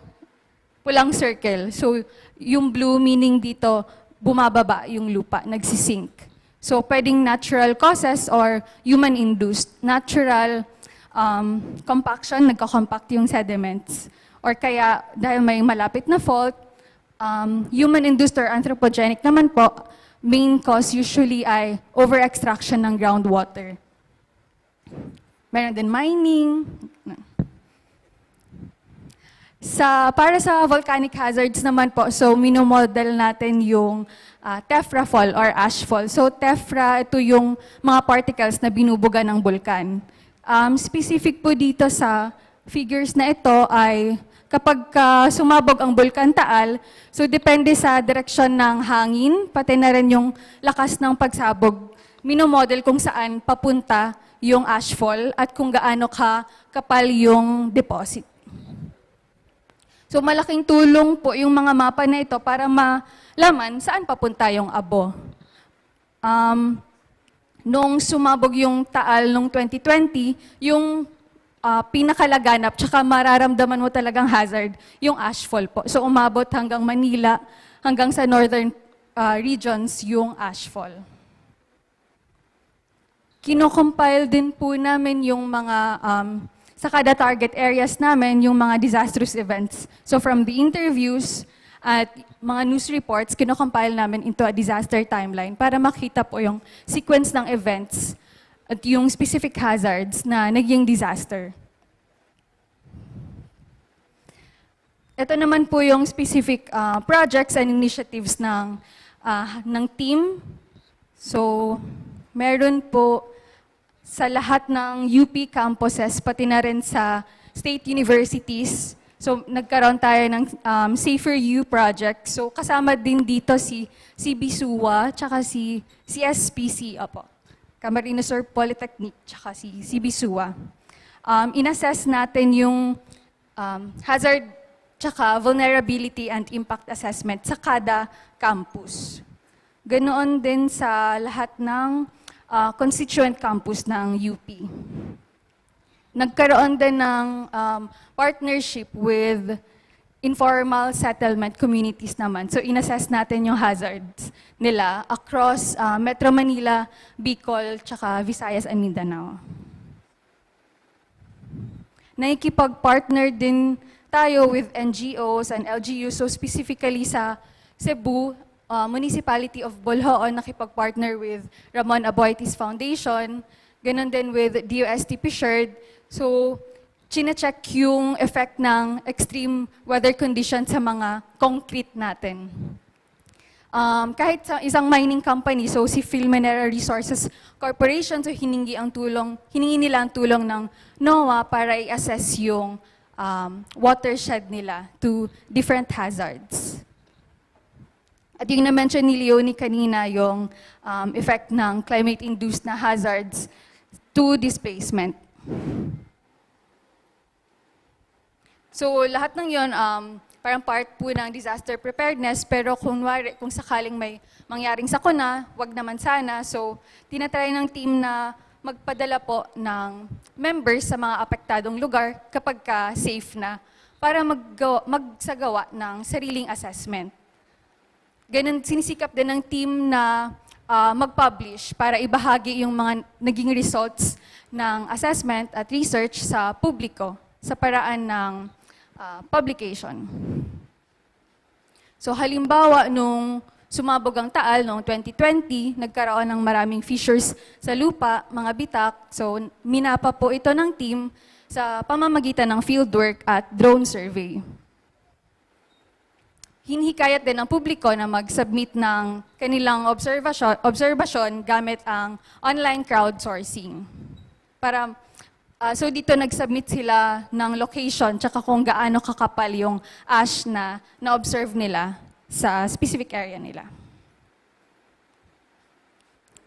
pulang circle. So, yung blue meaning dito, bumababa yung lupa, nagsisink. So, pwedeng natural causes or human-induced. Natural compaction, nagka-compact yung sediments. Or kaya, dahil may malapit na fault, human-induced or anthropogenic naman po, main cause usually ay over-extraction ng groundwater. Meron din mining. Para sa volcanic hazards naman po, so minomodel natin yung tephra fall or ash fall. So tephra, ito yung mga particles na binubuga ng bulkan. Specific po dito sa figures na ito ay kapag sumabog ang bulkan Taal, so depende sa direksyon ng hangin, pati na rin yung lakas ng pagsabog. Minomodel kung saan papunta yung ashfall at kung gaano kapal yung deposit. So malaking tulong po yung mga mapa na ito para malaman saan papunta yung abo. Nung sumabog yung Taal noong 2020, yung pinakalaganap, tsaka mararamdaman mo talagang hazard, yung ashfall po. So umabot hanggang Manila, hanggang sa northern regions yung ashfall. Kino-compile din po namin yung mga, sa kada target areas namin, yung mga disastrous events. So from the interviews at mga news reports, kino-compile namin into a disaster timeline para makita po yung sequence ng events at yung specific hazards na naging disaster. Ito naman po yung specific projects and initiatives ng team. So, meron po sa lahat ng UP campuses, pati na rin sa state universities. So, nagkaroon tayo ng Safer U project. So, kasama din dito si CB-SUA, tsaka si CSPC, Camarines Sur Polytechnic, tsaka si CB-SUA. In-assess natin yung hazard, tsaka vulnerability and impact assessment sa kada campus. Ganoon din sa lahat ng constituent campus ng UP. Nagkaroon din ng partnership with informal settlement communities naman. So, in-assess natin yung hazards nila across Metro Manila, Bicol, tsaka Visayas and Mindanao. Nakikipag-partner din tayo with NGOs and LGUs. So, specifically sa Cebu, Municipality of Bolhoon, nakipag-partner with Ramon Aboitiz Foundation. Ganon din with DOST PSHERD. So, chine-check yung effect ng extreme weather conditions sa mga concrete natin. Kahit sa isang mining company, so si Philmineral Resources Corporation, so hiningi nila ang tulong ng NOAA para i-assess yung watershed nila to different hazards. At yung na-mention ni Leonie kanina, yung effect ng climate-induced na hazards to displacement. So lahat ng yon parang part po ng disaster preparedness, pero kung sakaling may mangyaring sakuna, wag naman sana. So tinatry ng team na magpadala po ng members sa mga apektadong lugar kapag safe na para magsagawa ng sariling assessment. Ganun, sinisikap din ng team na mag-publish para ibahagi yung mga naging results ng assessment at research sa publiko sa paraan ng publication. So halimbawa, nung sumabog ang Taal noong 2020, nagkaroon ng maraming fissures sa lupa, mga bitak. So minapa po ito ng team sa pamamagitan ng fieldwork at drone survey. Hinihikayat din ng publiko na mag-submit ng kanilang obserbasyon gamit ang online crowdsourcing. So dito nag-submit sila ng location tsaka kung gaano kakapal yung ash na na-observe nila sa specific area nila.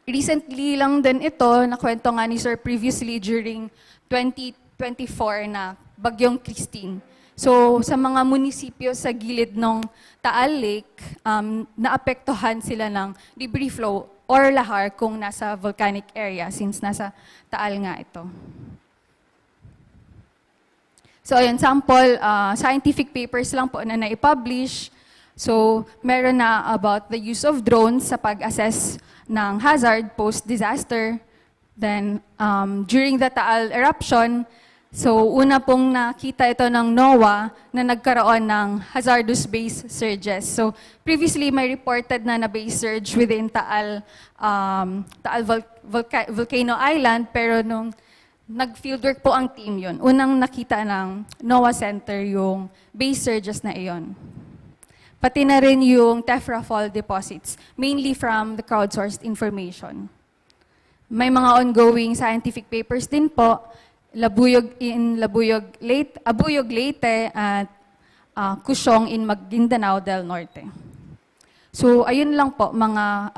Recently lang din ito, nakwento nga ni Sir previously during 2024 na Bagyong Christine. So, sa mga munisipyo sa gilid ng Taal Lake, naapektuhan sila ng debris flow or lahar kung nasa volcanic area since nasa Taal nga ito. So, ayun, sample, scientific papers lang po na naipublish. So, meron na about the use of drones sa pag-assess ng hazard post-disaster. Then, during the Taal eruption, so, una pong nakita ito ng NOAA na nagkaroon ng hazardous base surges. So, previously may reported na base surge within Taal Volcano Island, pero nung nag-fieldwork po ang team yun, unang nakita ng NOAA Center yung base surges na iyon. Pati na rin yung tephra fault deposits, mainly from the crowdsourced information. May mga ongoing scientific papers din po, Abuyog Leyte at Cusiong in Maguindanao del Norte. So, ayun lang po mga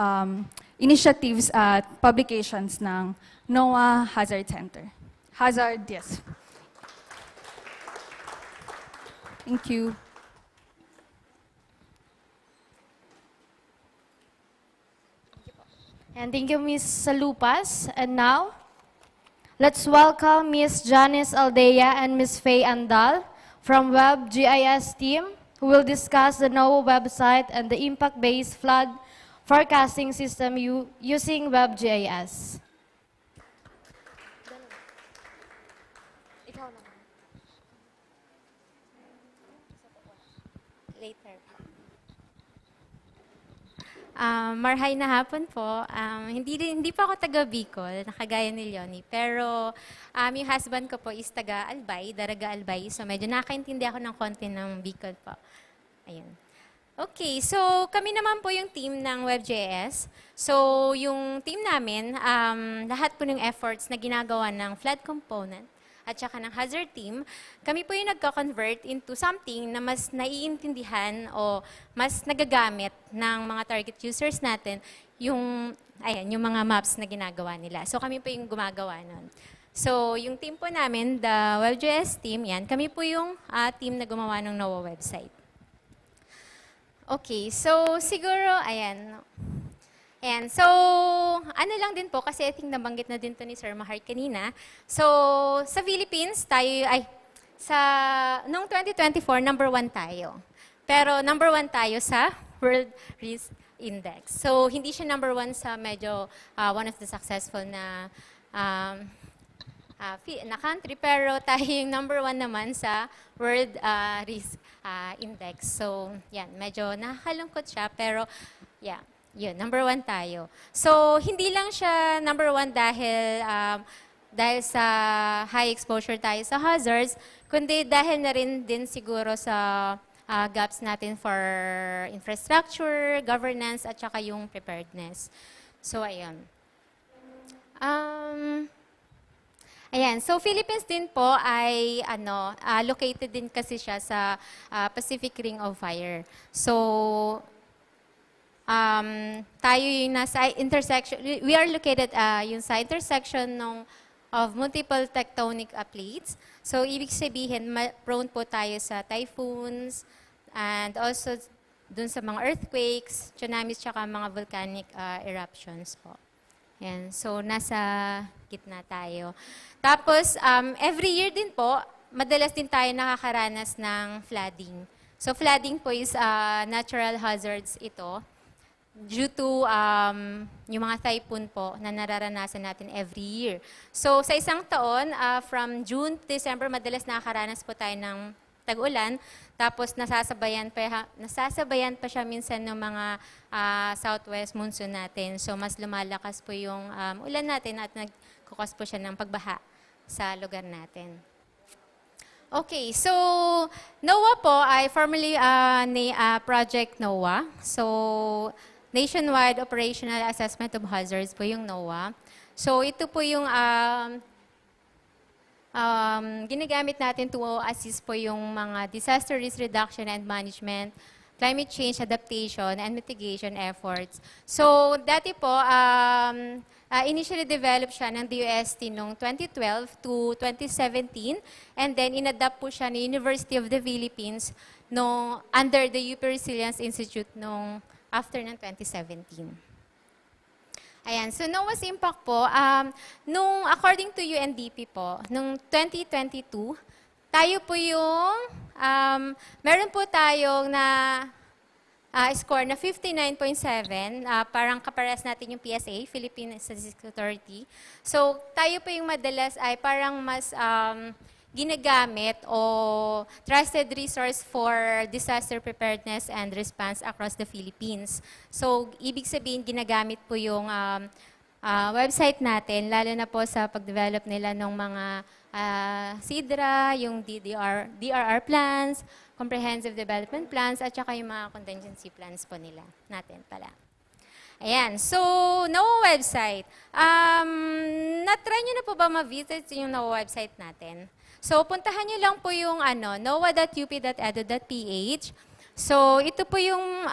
initiatives at publications ng NOAA Hazard Center. Hazard, yes. Thank you. And thank you, Ms. Salupas. And now, let's welcome Ms. Janice Aldea and Ms. Faye Andal from Web GIS team, who will discuss the NOAA website and the impact-based flood forecasting system using Web GIS. Later. Marhay na hapon po. Hindi pa ako taga Bicol, nakagaya ni Leonie. Pero yung husband ko po is taga Albay, Daraga Albay. So medyo nakakaintindi ako ng konti ng Bicol po. Ayun. Okay, so kami naman po yung team ng WebJS. So yung team namin, lahat po ng efforts na ginagawa ng flood component at saka ng hazard team, kami po yung nagko-convert into something na mas naiintindihan o mas nagagamit ng mga target users natin yung mga maps na ginagawa nila. So kami po yung gumagawa nun. So yung team po namin, the WebJS team, yan, kami po yung team na gumawa ng NOAA website. Okay, so siguro, ayan. Ayan, so ano lang din po, kasi I think nabanggit na din to ni Sir Mahar kanina. So sa Philippines, noong 2024, number 1 tayo. Pero number 1 tayo sa World Risk Index. So hindi siya number 1 sa medyo one of the successful na country, pero tayo yung number 1 naman sa World Risk Index. So yan, medyo nakakalungkot siya, pero yeah. Yun, number 1 tayo. So, hindi lang siya number 1 dahil sa high exposure tayo sa hazards, kundi dahil na rin din siguro sa gaps natin for infrastructure, governance, at saka yung preparedness. So, ayun. Ayan, so Philippines din po ay located din kasi siya sa Pacific Ring of Fire. So, tayo yung nasa intersection, we are located yung sa intersection of multiple tectonic plates. So, ibig sabihin, prone po tayo sa typhoons and also dun sa mga earthquakes, tsunamis, tsaka mga volcanic eruptions po. Yan. So, nasa gitna tayo. Tapos, every year din po, madalas din tayo nakakaranas ng flooding. So, flooding po is natural hazards ito, due to yung mga typhoon po na nararanasan natin every year. So sa isang taon, from June to December, madalas nakakaranas po tayo ng tag-ulan. Tapos nasasabayan pa siya minsan ng mga southwest monsoon natin. So mas lumalakas po yung ulan natin at nagkukos po siya ng pagbaha sa lugar natin. Okay, so NOAA po ay formerly Project NOAA. So Nationwide Operational Assessment of Hazards po yung NOAA. So ito po yung ginagamit natin to assist po yung mga disaster risk reduction and management, climate change adaptation, and mitigation efforts. So dati po, initially developed siya ng DOST noong 2012 to 2017, and then inadapt po siya ni University of the Philippines under the UP Resilience Institute after ng 2017. Ayan, so NOAA's impact po, according to UNDP po, nung 2022, tayo po yung, meron po tayong score na 59.7, parang kapares natin yung PSA, Philippine Statistics Authority. So tayo po yung madalas ay parang mas ginagamit o trusted resource for disaster preparedness and response across the Philippines. So, ibig sabihin, ginagamit po yung website natin, lalo na po sa pag-develop nila ng mga CIDRA, yung DRR plans, Comprehensive Development Plans, at saka yung mga contingency plans po natin pala. Ayan, so NOAA website. Na-try nyo na po ba ma-visit yung NOAA website natin? So, puntahan nyo lang po yung noaa.up.edu.ph. So, ito po yung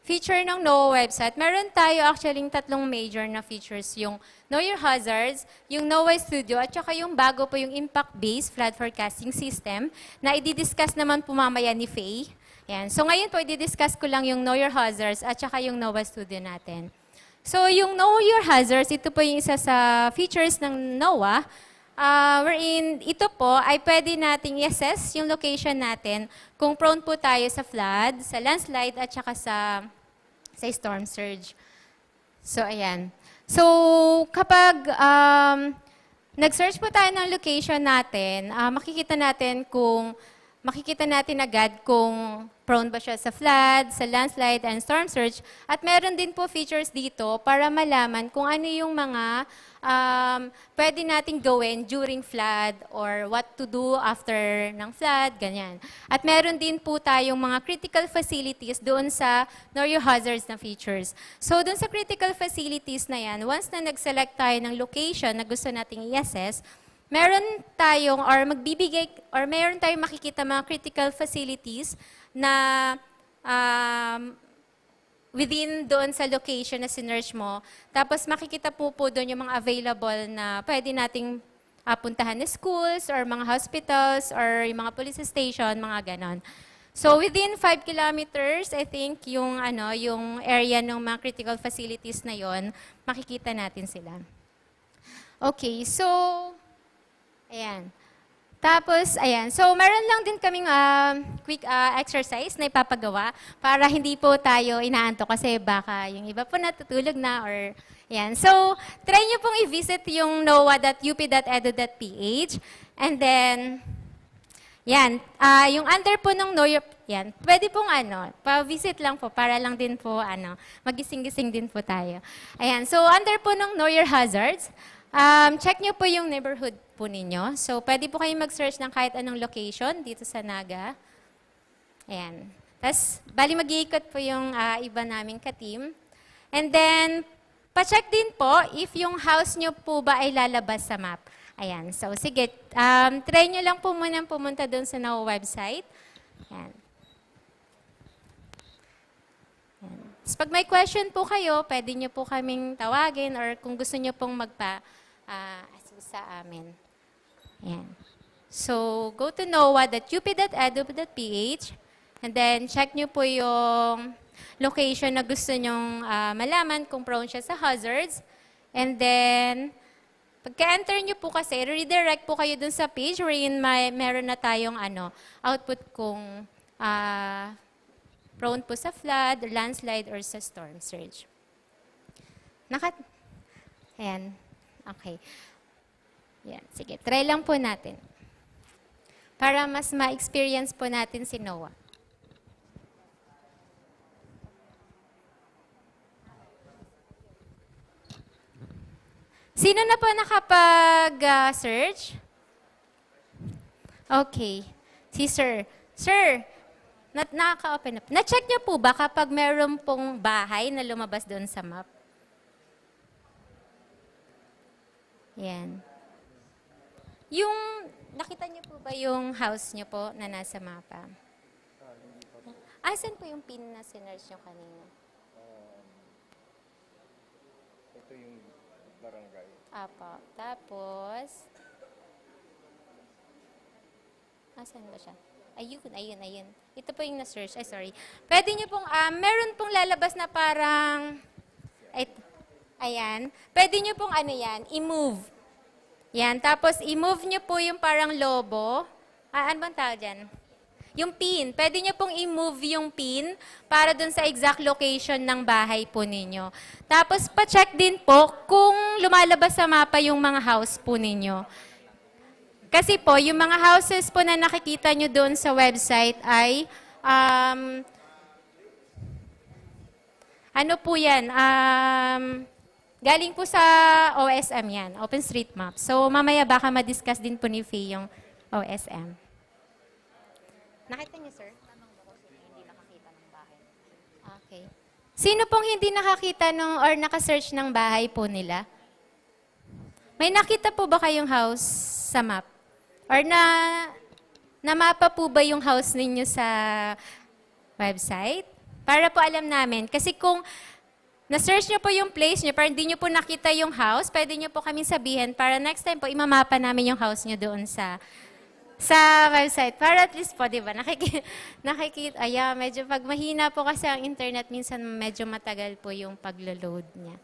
feature ng NOAA website. Meron tayo actually 3 major na features. Yung Know Your Hazards, yung NOAA Studio, at saka yung bago po yung Impact-Based Flood Forecasting System na i-discuss naman po mamaya ni Faye. Yan. So, ngayon po, i-discuss ko lang yung Know Your Hazards at saka yung NOAA Studio natin. So yung Know Your Hazards, ito po yung isa sa features ng NOAA, wherein ito po ay pwede nating i-assess yung location natin kung prone po tayo sa flood, sa landslide, at saka sa storm surge. So, ayan. So, kapag nag-search po tayo ng location natin, makikita natin agad kung prone ba siya sa flood, sa landslide, and storm surge. At meron din po features dito para malaman kung ano yung mga pwede nating gawin during flood or what to do after ng flood, ganyan. At meron din po tayong mga critical facilities doon sa Know Your Hazards na features. So doon sa critical facilities na yan, once na nag-select tayo ng location na gusto nating i-assess, meron tayong meron tayong makikita mga critical facilities na within doon sa location na sinearch mo. Tapos makikita po doon yung mga available na pwede nating puntahan na schools or mga hospitals or yung mga police station, mga ganon. So within 5 kilometers, I think yung area ng mga critical facilities na yon, makikita natin sila. Okay, so ayan. Tapos, ayan. So, meron lang din kaming quick exercise na ipapagawa para hindi po tayo inaantok kasi baka yung iba po natutulog na or ayan. So, try nyo pong i-visit yung noa.up.edu.ph and then, yan. Yung under po ng Know Your, yan. Pwede pong pa-visit lang po para lang din po, magising-gising din po tayo. Ayan. So, under po ng Know Your Hazards, check nyo po yung neighborhood po ninyo. So, pwede po kayong mag-search ng kahit anong location dito sa Naga. Ayan. Tapos, bali mag-iikot po yung iba naming ka-team. And then, pa-check din po if yung house nyo po ba ay lalabas sa map. Ayan. So, sige. Try nyo lang po muna pumunta doon sa NOAA website. Ayan. Ayan. Tapos, pag may question po kayo, pwede nyo po kaming tawagin or kung gusto nyo pong assist sa amin. Ayan. So, go to noa.up.edu.ph and then check nyo po yung location na gusto nyong malaman kung prone siya sa hazards. And then, pagka-enter nyo po kasi, redirect po kayo dun sa page wherein meron na tayong output kung prone po sa flood, landslide, or sa storm surge. Ayan. Okay. Yan. Sige, try lang po natin. Para mas ma-experience po natin si NOAA. Sino na po nakapag-search? Okay. Si Sir. Sir, nakaka-open up. Na-check niyo po ba kapag meron pong bahay na lumabas doon sa map? Yan. Nakita niyo po ba yung house niyo po na nasa mapa? Asan po yung pin na sinearch niyo kanina? Ito yung barangay. Apo. Tapos, asan ba siya? Ayun. Ito po yung na-search. Ay, sorry. Pwede niyo pong, meron pong lalabas na parang, ayan. Pwede niyo pong i-move. Yan. Tapos, i-move niyo po yung parang lobo. Ano bang tawag dyan? Yung pin. Pwede niyo pong i-move yung pin para dun sa exact location ng bahay po ninyo. Tapos, pa-check din po kung lumalabas sa mapa yung mga house po ninyo. Kasi po, yung mga houses po na nakikita nyo doon sa website ay, ano po yan? Galing po sa OSM yan, OpenStreetMap. So, mamaya baka ma-discuss din po ni Faye yung OSM. Nakita niyo, sir? Tanong mo kung sino hindi nakakita ng bahay. Okay. Sino pong hindi nakakita or nakasearch ng bahay po nila? May nakita po ba kayong house sa map? Or namapa po ba yung house ninyo sa website? Para po alam namin. Kasi kung na-search nyo po yung place nyo, para hindi nyo po nakita yung house, pwede nyo po kami sabihin para next time po, imamapa namin yung house nyo doon sa website. Para at least po, di ba? Nakikita, medyo pag mahina po kasi ang internet, minsan medyo matagal po yung paglo-load niya.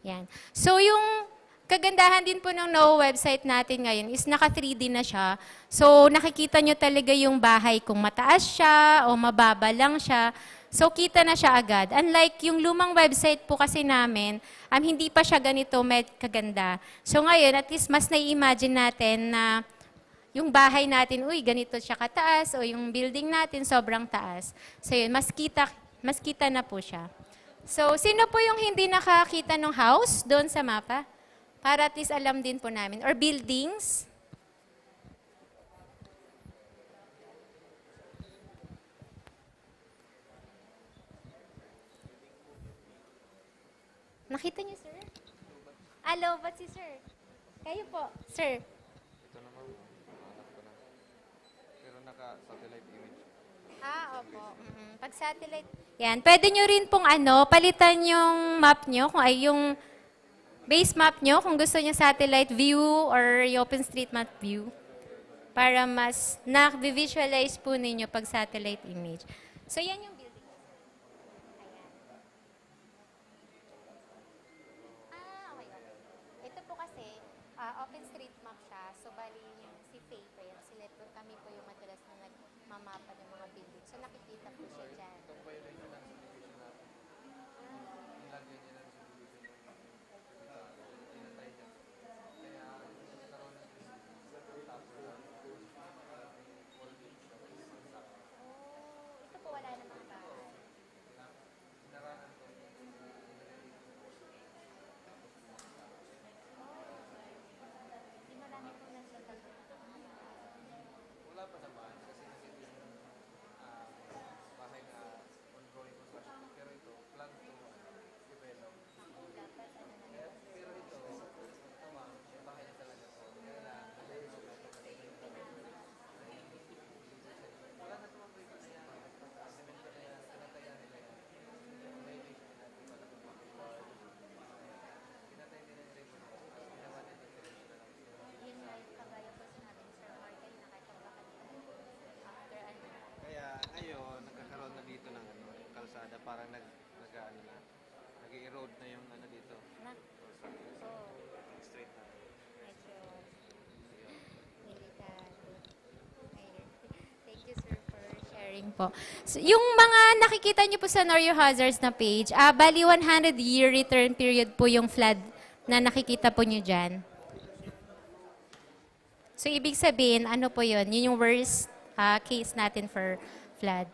Yan. So yung kagandahan din po ng NOAA website natin ngayon is naka 3D na siya. So nakikita nyo talaga yung bahay kung mataas siya o mababa lang siya. So kita na siya agad. Unlike yung lumang website po kasi namin, hindi pa siya ganito kaganda. So ngayon, at least mas nai-imagine natin na yung bahay natin, uy, ganito siya kataas, o yung building natin sobrang taas. So yun, mas kita na po siya. So, sino po yung hindi nakakita ng house doon sa mapa? Para at least alam din po namin. Or buildings. Nakita niyo, sir? Hello, ba't si sir? Kayo po, sir. Ito naman, hanap ko na. Pero naka-satellite image. Opo. Pag satellite, yan. Pwede nyo rin pong palitan yung map nyo, kung ay yung base map nyo, kung gusto nyo satellite view or yung OpenStreetMap view, para mas na-visualize po ninyo pag satellite image. So, yan yung building. Ayan. Okay. Ito po kasi, OpenStreetMap siya. So, bali yung si Faye po yan. Sila po, kami po yung madalas na nagmamapa ng mga building. So, nakikita po siya dyan. Ito po wala namang bahay. Di marami po na siya Wala pa naman kasi bahay na ongoing construction. Pero ito, plan to develop. Pero ito, tama, bahay na talaga to. Kaya lang, wala na naman po yung kaya. Semento na yan, tinataya nila yan. Violation na natin pala kung bakit. Tinatay nila yung regular. Ginawa nila yung regular. Yun nga yung kagaya po sinabi ni Sir Mark kanina kahit ang after Kaya ngayon, nagkakaroon na dito ng kalsada, parang nag-erode na yung dito. Straight na. medyo delikado. Ayun. Thank you, sir, for sharing po. So, yung mga nakikita niyo po sa Know Your Hazards na page, bali 100-year return period po yung flood na nakikita po niyo dyan. So, ibig sabihin, ano po yun? Yun yung worst case natin for flood.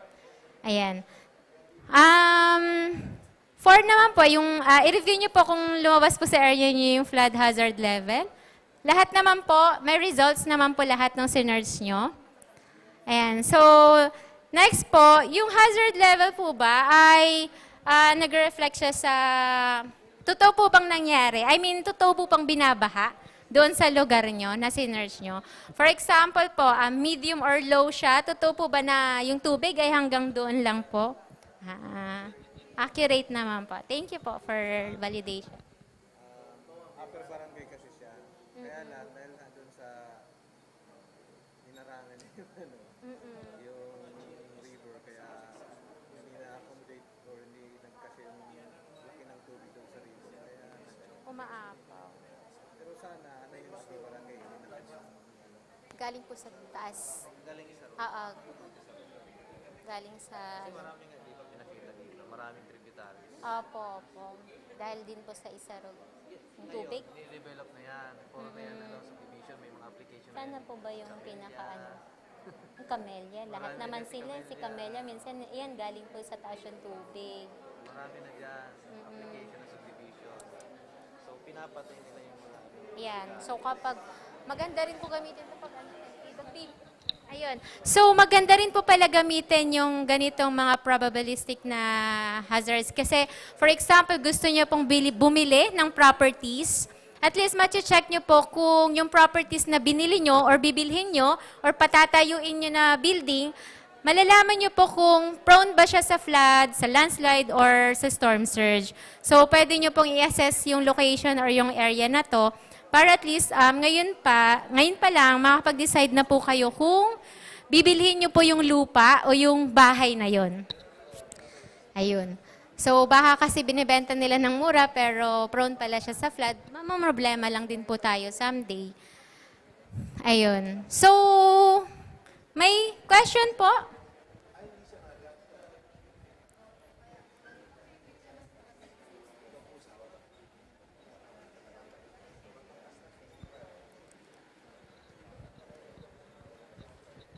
Ayan. For naman po, yung i-review niyo po kung lumabas po sa area niyo yung flood hazard level. Lahat naman po, may results naman po lahat ng sinerge nyo. Ayan. So, next po, yung hazard level po ba ay nag-reflect siya sa totoo po bang nangyari? I mean, totoo po bang binabaha doon sa lugar nyo na sinerge nyo? For example po, medium or low siya, totoo po ba na yung tubig ay hanggang doon lang po? Accurate naman po. Thank you po for validation. Upper barangay kasi siya. Kaya lang, dahil nandun sa hinarangan yung yung river, kaya hindi na-accommodate or hindi nagkasya yung laki ng tubig doon sa river. Kaya Umaapaw. pero sana, yung upper barangay, hindi nakasya. Galing po sa taas. Galing isa ro. Galing sa... Marami nga dito pinakita dito. Maraming tributaries. Opo. Dahil din po sa Isarog. Yung tubig. Ngayon, ni-develop na yan. Puro na yan na subdivision. May mga application na Sana yan. po ba yung yung Camellia? Lahat naman sila. Si Camellia, minsan yan galing po sa taas yung tubig. Marami na dyan. Application na subdivision. So, pinapatay nila yung mga... Yan. So kapag maganda rin po gamitin ito pag ayun. So maganda rin po pala gamitin yung ganitong mga probabilistic na hazards. Kasi for example, gusto niyo pong bumili ng properties, at least ma-check nyo po kung yung properties na binili nyo or bibilhin nyo or patatayuin nyo na building, malalaman nyo po kung prone ba siya sa flood, sa landslide, or sa storm surge. So pwede nyo pong i-assess yung location or yung area na to para at least ngayon pa lang makapag-decide na po kayo kung bibilhin nyo po yung lupa o yung bahay na yon. Ayun. So baka kasi binibenta nila ng mura pero prone pala siya sa flood. Problema lang din po tayo someday. Ayun. So, may question po?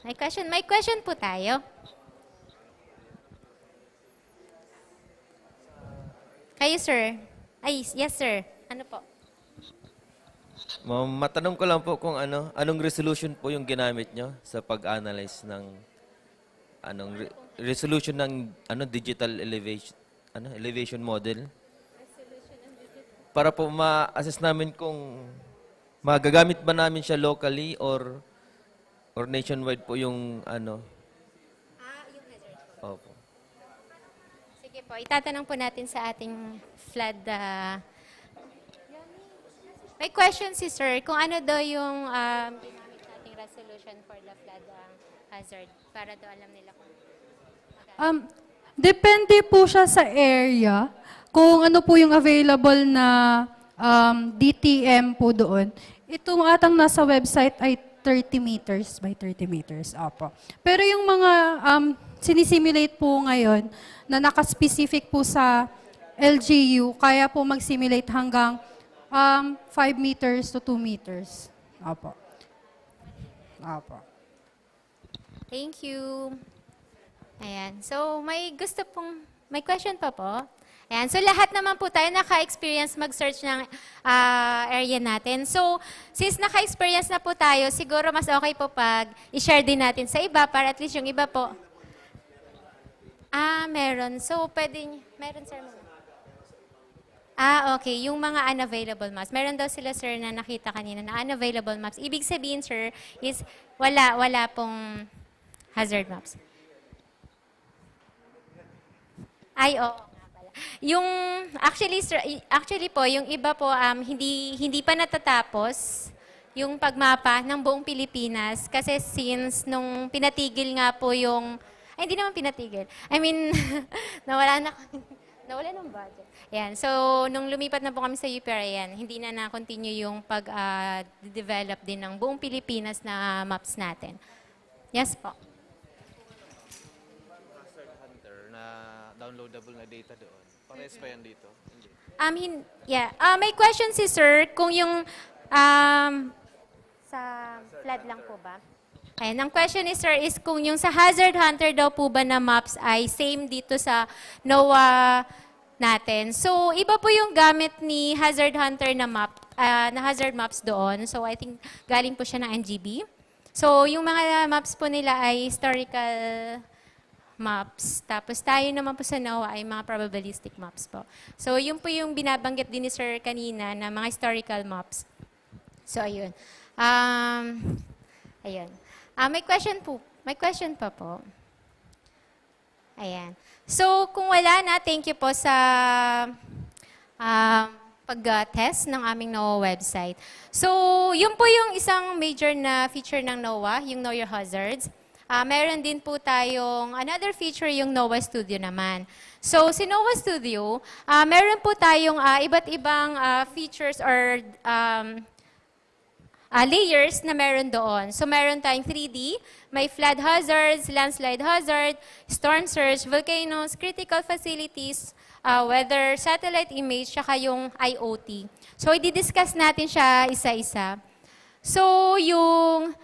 May question po tayo. Kayo, sir. Ay, yes, sir. Ano po? Ma'am, matanong ko lang po kung anong resolution po yung ginamit nyo sa pag-analyze ng resolution ng digital elevation model? Para po ma-assess namin kung magagamit ba namin siya locally or nationwide po yung Yung hazard po. Opo. Sige po, itatanong po natin sa ating flood. May question si sir, kung ano daw yung ginamit nating resolution for the flood hazard, para daw alam nila kung Depende po siya sa area, kung ano po yung available na DTM po doon. Itong atang nasa website ay 30 meters by 30 meters. Opo. Pero yung mga sinisimulate po ngayon na nakaspecific po sa LGU, kaya po mag-simulate hanggang 5 meters to 2 meters. Opo. Opo. Thank you. Ayan. So, may question pa po? Ayan. So, lahat naman po tayo naka-experience mag-search ng area natin. So, since naka-experience na po tayo, siguro mas okay po pag i-share din natin sa iba para at least yung iba po. Meron. So, meron, sir. Okay. Yung mga unavailable maps. Meron daw sila, sir, na nakita kanina na unavailable maps. Ibig sabihin, sir, is wala pong hazard maps. Oo nga pala. Yung, actually po, yung iba po, hindi pa natatapos yung pagmapa ng buong Pilipinas. Kasi since nung pinatigil nga po yung, hindi naman pinatigil. I mean, nawala ng budget. Ayan. So, nung lumipat na po kami sa UPR, hindi na na-continue yung pag-develop din ng buong Pilipinas na maps natin. Yes po. Hunter na downloadable na data doon. Pares pa yan dito? Hindi. May question si sir kung yung sa flood lang po ba? Ayan, ang question ni sir is kung yung sa Hazard Hunter daw po ba na maps ay same dito sa NOAA natin. So, iba po yung gamit ni Hazard Hunter na na hazard maps doon. So, I think galing po siya ng NGB. So, yung mga maps po nila ay historical maps. Tapos tayo naman po sa NOAA ay mga probabilistic maps po. So, yun po yung binabanggit din ni sir kanina na mga historical maps. So, ayun. Ayun. May question pa po. Ayan. So, kung wala na, thank you po sa pag-test ng aming NOAA website. So, yun po yung isang major na feature ng NOAA, yung Know Your Hazards. Meron din po tayong another feature, yung NOAA Studio naman. So, si NOAA Studio, meron po tayong iba't ibang features or layers na meron doon. So, meron tayong 3D, may flood hazards, landslide hazard, storm surge, volcanoes, critical facilities, weather, satellite image, saka yung IoT. So, i-discuss natin siya isa-isa. So, yung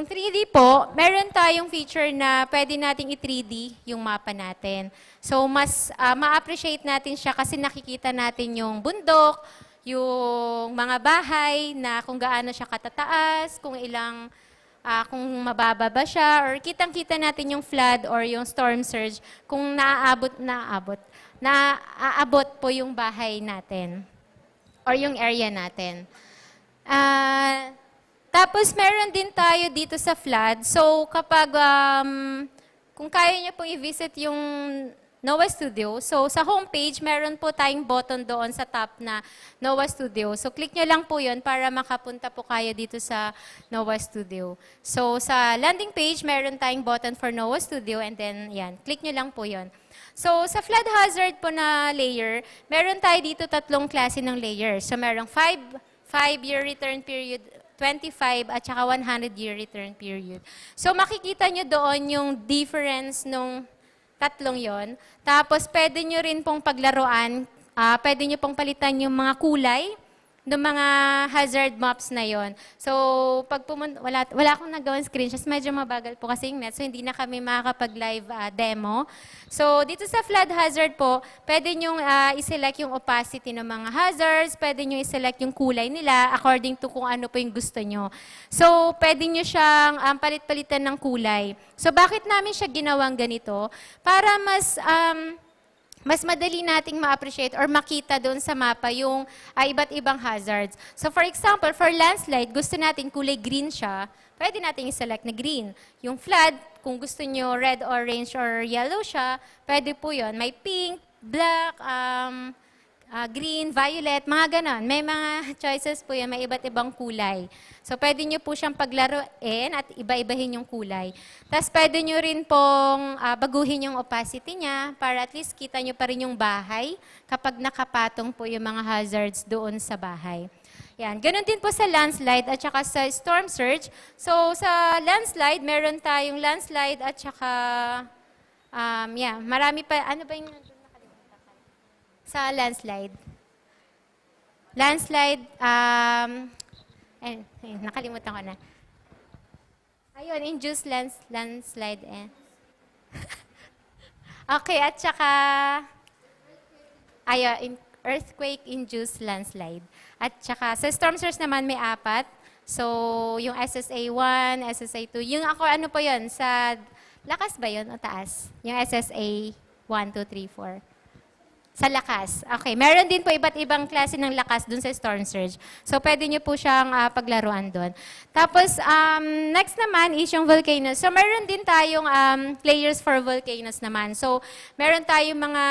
3D po, meron tayong feature na pwede nating i-3D yung mapa natin. So, mas ma-appreciate natin siya kasi nakikita natin yung bundok, yung mga bahay na kung gaano siya katataas, kung kung mababa ba siya, or kitang-kita natin yung flood or yung storm surge, kung naaabot po yung bahay natin or yung area natin. Tapos meron din tayo dito sa flood. So kapag, kung kaya niyo pong i-visit yung NOAA Studio. So, sa homepage, meron po tayong button doon sa top na NOAA Studio. So, click nyo lang po yun para makapunta po kayo dito sa NOAA Studio. So, sa landing page, meron tayong button for NOAA Studio and then, yan, click nyo lang po yun. So, sa flood hazard po na layer, meron tayo dito 3 klase ng layers. So, merong 5-year return period, 25 at saka 100-year return period. So, makikita nyo doon yung difference nung 3 yon. Tapos, pwede nyo rin pong paglaruan, pwede nyo pong palitan yung mga kulay ng mga hazard maps na yon. So, pag wala akong nagawang screenshots, medyo mabagal po kasi yung net, so hindi na kami makakapag-live demo. So, dito sa flood hazard po, pwede nyo i-select yung opacity ng mga hazards, pwede nyo i-select yung kulay nila according to kung ano po yung gusto nyo. So, pwede nyo siyang palit-palitan ng kulay. So, bakit namin siya ginawang ganito? Para mas madali nating ma-appreciate or makita doon sa mapa yung iba't ibang hazards. So for example, for landslide, gusto natin kulay green siya, pwede natin i-select na green. Yung flood, kung gusto nyo red, orange, or yellow siya, pwede po yun. May pink, black, green, violet, mga ganon. May mga choices po yan, may iba't ibang kulay. So, pwede nyo po siyang paglaruin at iba-ibahin yung kulay. Tapos, pwede nyo rin pong baguhin yung opacity niya para at least kita nyo pa rin yung bahay kapag nakapatong po yung mga hazards doon sa bahay. Yan. Ganon din po sa landslide at saka sa storm surge. So, sa landslide, meron tayong landslide at saka, marami pa, ano ba yung sa landslide? Landslide, nakalimutan ko na. Ayun, induced landslide. Okay, at saka, earthquake-induced landslide. At saka, sa storm surge naman may 4. So, yung SSA 1, SSA 2. Yung ako, ano po yun? Sa lakas ba yun o taas? Yung SSA 1, 2, 3, 4. Sa lakas. Okay. Meron din po iba't ibang klase ng lakas dun sa storm surge. So, pwede nyo po siyang paglaruan dun. Tapos, next naman is yung volcanoes. So, meron din tayong layers for volcanoes naman. So, meron tayong mga,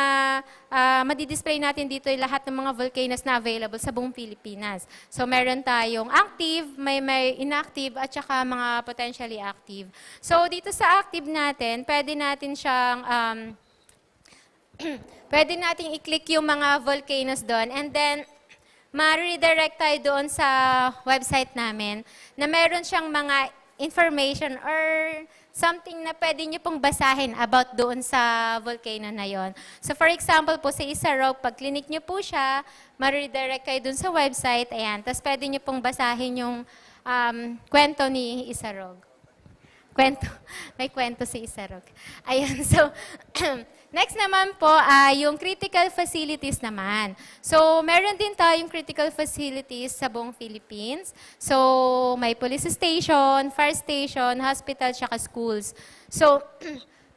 madidisplay natin dito yung lahat ng mga volcanoes na available sa buong Pilipinas. So, meron tayong active, may inactive, at saka mga potentially active. So, dito sa active natin, pwede natin siyang, pwede nating i-click yung mga volcanoes doon and then ma-redirect tayo doon sa website namin na meron siyang mga information or something na pwede nyo pong basahin about doon sa volcano na yon. So for example po sa Isarog, pag clinic nyo po siya, ma-redirect kayo doon sa website, ayan. Tapos pwede nyo pong basahin yung kwento ni Isarog. May kwento si Isarog. Ayan, so next naman po, yung critical facilities naman. So, meron din tayong critical facilities sa buong Philippines. So, may police station, fire station, hospital, tsaka schools. So,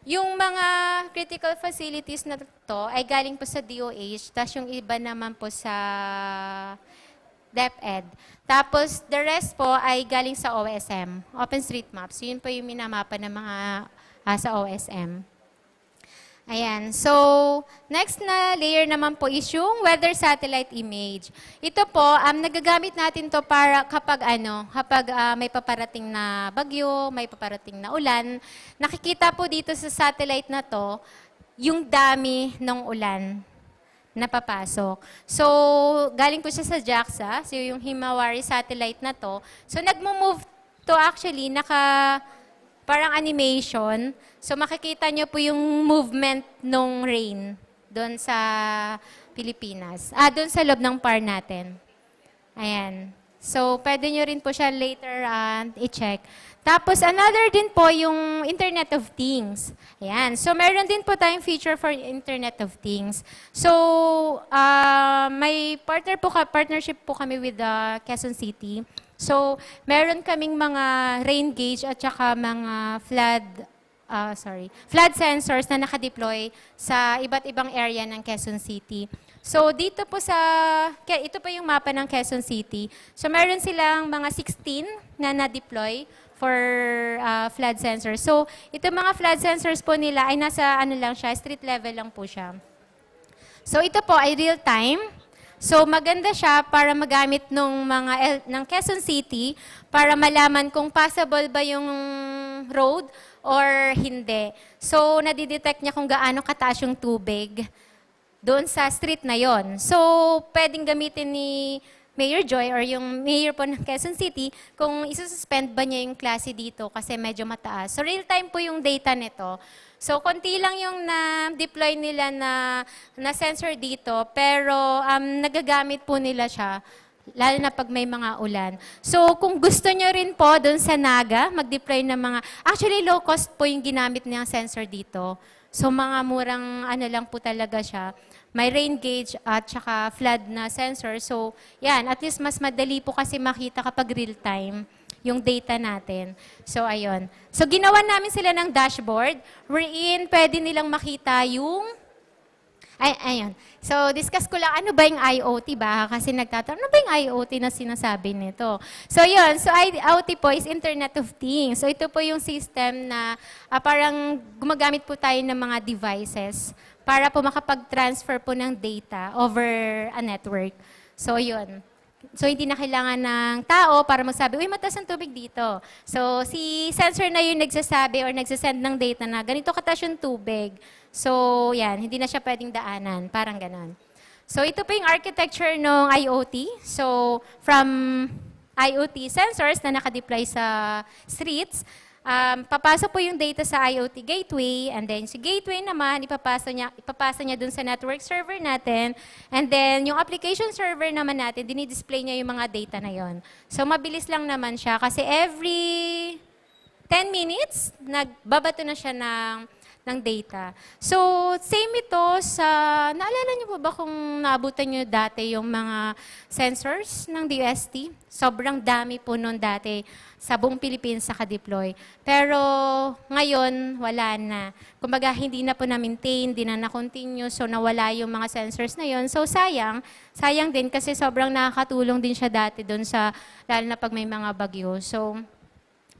yung mga critical facilities na to ay galing po sa DOH, tapos yung iba naman po sa DepEd. Tapos, the rest po ay galing sa OSM, OpenStreetMaps. Yun po yung minamapa ng mga sa OSM. Ayan. So, next na layer naman po is yung weather satellite image. Ito po, nagagamit natin to para kapag may paparating na bagyo, may paparating na ulan, nakikita po dito sa satellite na to yung dami ng ulan na papasok. So, galing po siya sa JAXA, so yung Himawari satellite na to. So, nagmo-move to actually, parang animation. So, makikita nyo po yung movement ng rain doon sa Pilipinas. Doon sa loob ng PAR natin. Ayan. So, pwede nyo rin po siya later i-check. Tapos, another din po yung Internet of Things. Ayan. So, meron din po tayong feature for Internet of Things. So, may partnership po kami with Quezon City. So, meron kaming mga rain gauge at saka mga flood sensors na nakadeploy sa iba't ibang area ng Quezon City. So, dito po ito pa yung mapa ng Quezon City. So, meron silang mga 16 na na-deploy for flood sensors. So, ito mga flood sensors po nila ay nasa ano lang siya, street level lang po siya. So, ito po ay real time. So, maganda siya para magamit ng Quezon City para malaman kung passable ba yung road or hindi. So, nadidetect niya kung gaano kataas yung tubig doon sa street na yon. So, pwedeng gamitin ni Mayor Joy or yung mayor po ng Quezon City kung isususpend ba niya yung klase dito kasi medyo mataas. So, real time po yung data nito. So, konti lang yung na-deploy nila na sensor dito, pero nagagamit po nila siya, lalo na pag may mga ulan. So, kung gusto nyo rin po doon sa Naga, mag-deploy ng mga, actually low cost po yung ginamit niyang sensor dito. So, mga murang ano lang po talaga siya. May rain gauge at saka flood na sensor. So, yan, at least mas madali po kasi makita kapag real time yung data natin. So, ayun. So, ginawa namin sila ng dashboard wherein pwede nilang makita yung ayun. So, discuss ko lang, ano ba yung IoT ba? Kasi nagtatanong, ano ba yung IoT na sinasabi nito? So, yun. So, IoT po is Internet of Things. So, ito po yung system na parang gumagamit po tayo ng mga devices para po makapag-transfer po ng data over a network. So, yun. So, hindi na kailangan ng tao para magsabi, uy, mataas ang tubig dito. So, si sensor na yung nagsasabi or nagsasend ng data na ganito kataas yung tubig. So, yan, hindi na siya pwedeng daanan. Parang ganon. So, ito po yung architecture ng IoT. So, from IoT sensors na nakadeploy sa streets, papasok po yung data sa IoT gateway, and then si gateway naman, ipapasa niya dun sa network server natin, and then yung application server naman natin, dinidisplay niya yung mga data na yon. So, mabilis lang naman siya kasi every 10 minutes, nagbabato na siya ng data. So, same ito sa, naalala niyo po ba kung naabutan niyo dati yung mga sensors ng DOST? Sobrang dami po noon dati sa buong Pilipinas sa ka-deploy. Pero ngayon, wala na. Kumbaga, hindi na po na-maintain, hindi na na-continue, so nawala yung mga sensors na yon. So, sayang. Sayang din kasi sobrang nakakatulong din siya dati doon sa, lalo na pag may mga bagyo. So,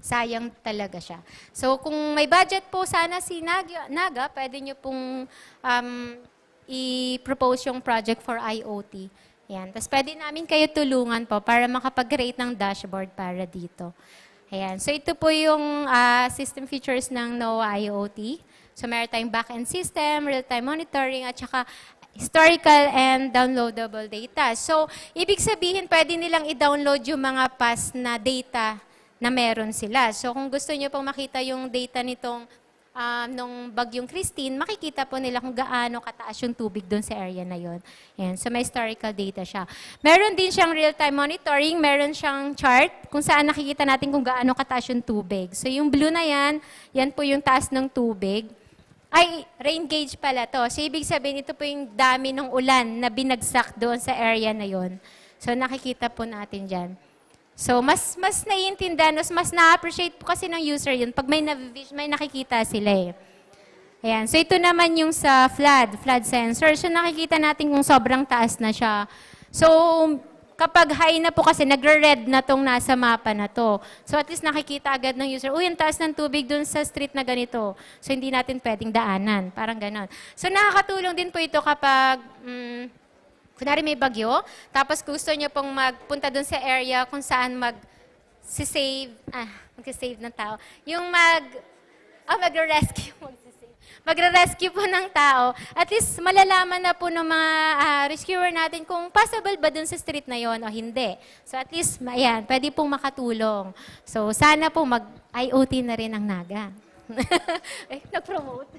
sayang talaga siya. So, kung may budget po sana si Naga, pwede nyo pong i-propose yung project for IoT. Yan. Tapos pwede namin kayo tulungan po para makapag-create ng dashboard para dito. Ayan. So, ito po yung system features ng NOAA IoT. So, meron tayong back-end system, real-time monitoring, at saka historical and downloadable data. So, ibig sabihin, pwede nilang i-download yung mga past na data na meron sila. So, kung gusto nyo pong makita yung data nitong nung bagyong Christine, makikita po nila kung gaano kataas yung tubig doon sa area na yon. Yan. So, may historical data siya. Meron din siyang real-time monitoring, meron siyang chart kung saan nakikita natin kung gaano kataas yung tubig. So, yung blue na yan po yung taas ng tubig. Ay, rain gauge pala to. So, ibig sabihin, ito po yung dami ng ulan na binagsak doon sa area na yon. So, nakikita po natin dyan. So, mas naiintindihan, mas na-appreciate po kasi ng user yun pag may nakikita sila eh. Ayan. So, ito naman yung sa flood sensor. So, nakikita natin kung sobrang taas na siya. So, kapag high na po kasi, nagre-red na tong nasa mapa na to. So, at least nakikita agad ng user, uy, ang taas ng tubig dun sa street na ganito. So, hindi natin pwedeng daanan. Parang ganon. So, nakakatulong din po ito kapag kunwari may bagyo, tapos gusto nyo pong magpunta dun sa area kung saan mag-save ng tao. Yung magre-rescue, magre-rescue po ng tao. At least malalaman na po ng mga rescuer natin kung possible ba dun sa street na yon o hindi. So at least, ayan, pwede pong makatulong. So sana po mag-IoT na rin ang Naga. Na-promote.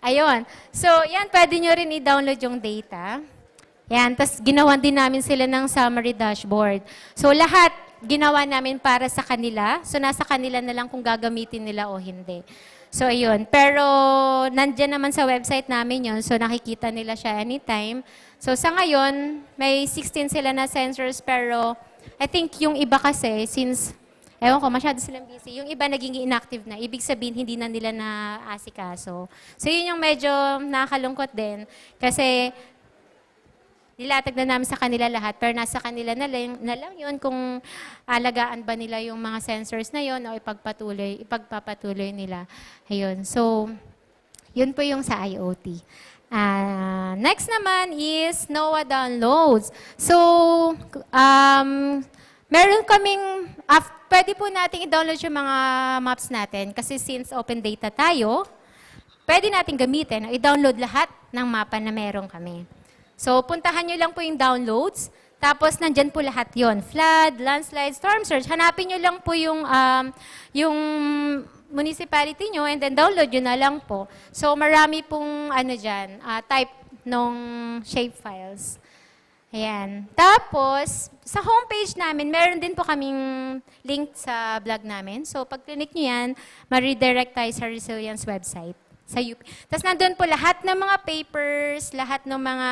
Ayun. So yan, pwede nyo rin i-download yung data. Yan, tapos ginawa din namin sila ng summary dashboard. So lahat ginawa namin para sa kanila. So nasa kanila na lang kung gagamitin nila o hindi. So ayun, pero nandiyan naman sa website namin yon, so nakikita nila siya anytime. So sa ngayon, may 16 sila na sensors, pero I think yung iba kasi, since, ewan ko, masyado silang busy, yung iba naging inactive na, ibig sabihin hindi na nila na-asikaso. So yun yung medyo nakakalungkot din, kasi nilatag na namin sa kanila lahat, pero nasa kanila na lang yun kung alagaan ba nila yung mga sensors na yun o ipagpapatuloy nila. Ayun. So, yun po yung sa IoT. Next naman is NOAA downloads. So, meron kaming, pwede po natin i-download yung mga maps natin kasi since open data tayo, pwede natin gamitin, i-download lahat ng mapa na meron kami. So, puntahan nyo lang po yung downloads, tapos nandyan po lahat yon: flood, landslide, storm surge. Hanapin nyo lang po yung municipality nyo and then download nyo na lang po. So, marami pong type ng shapefiles. Ayan. Tapos, sa homepage namin, meron din po kaming link sa blog namin. So, pag click nyo yan, ma-redirect tayo sa Resilience website. Sa UP. Tapos nandun po lahat ng mga papers, lahat ng mga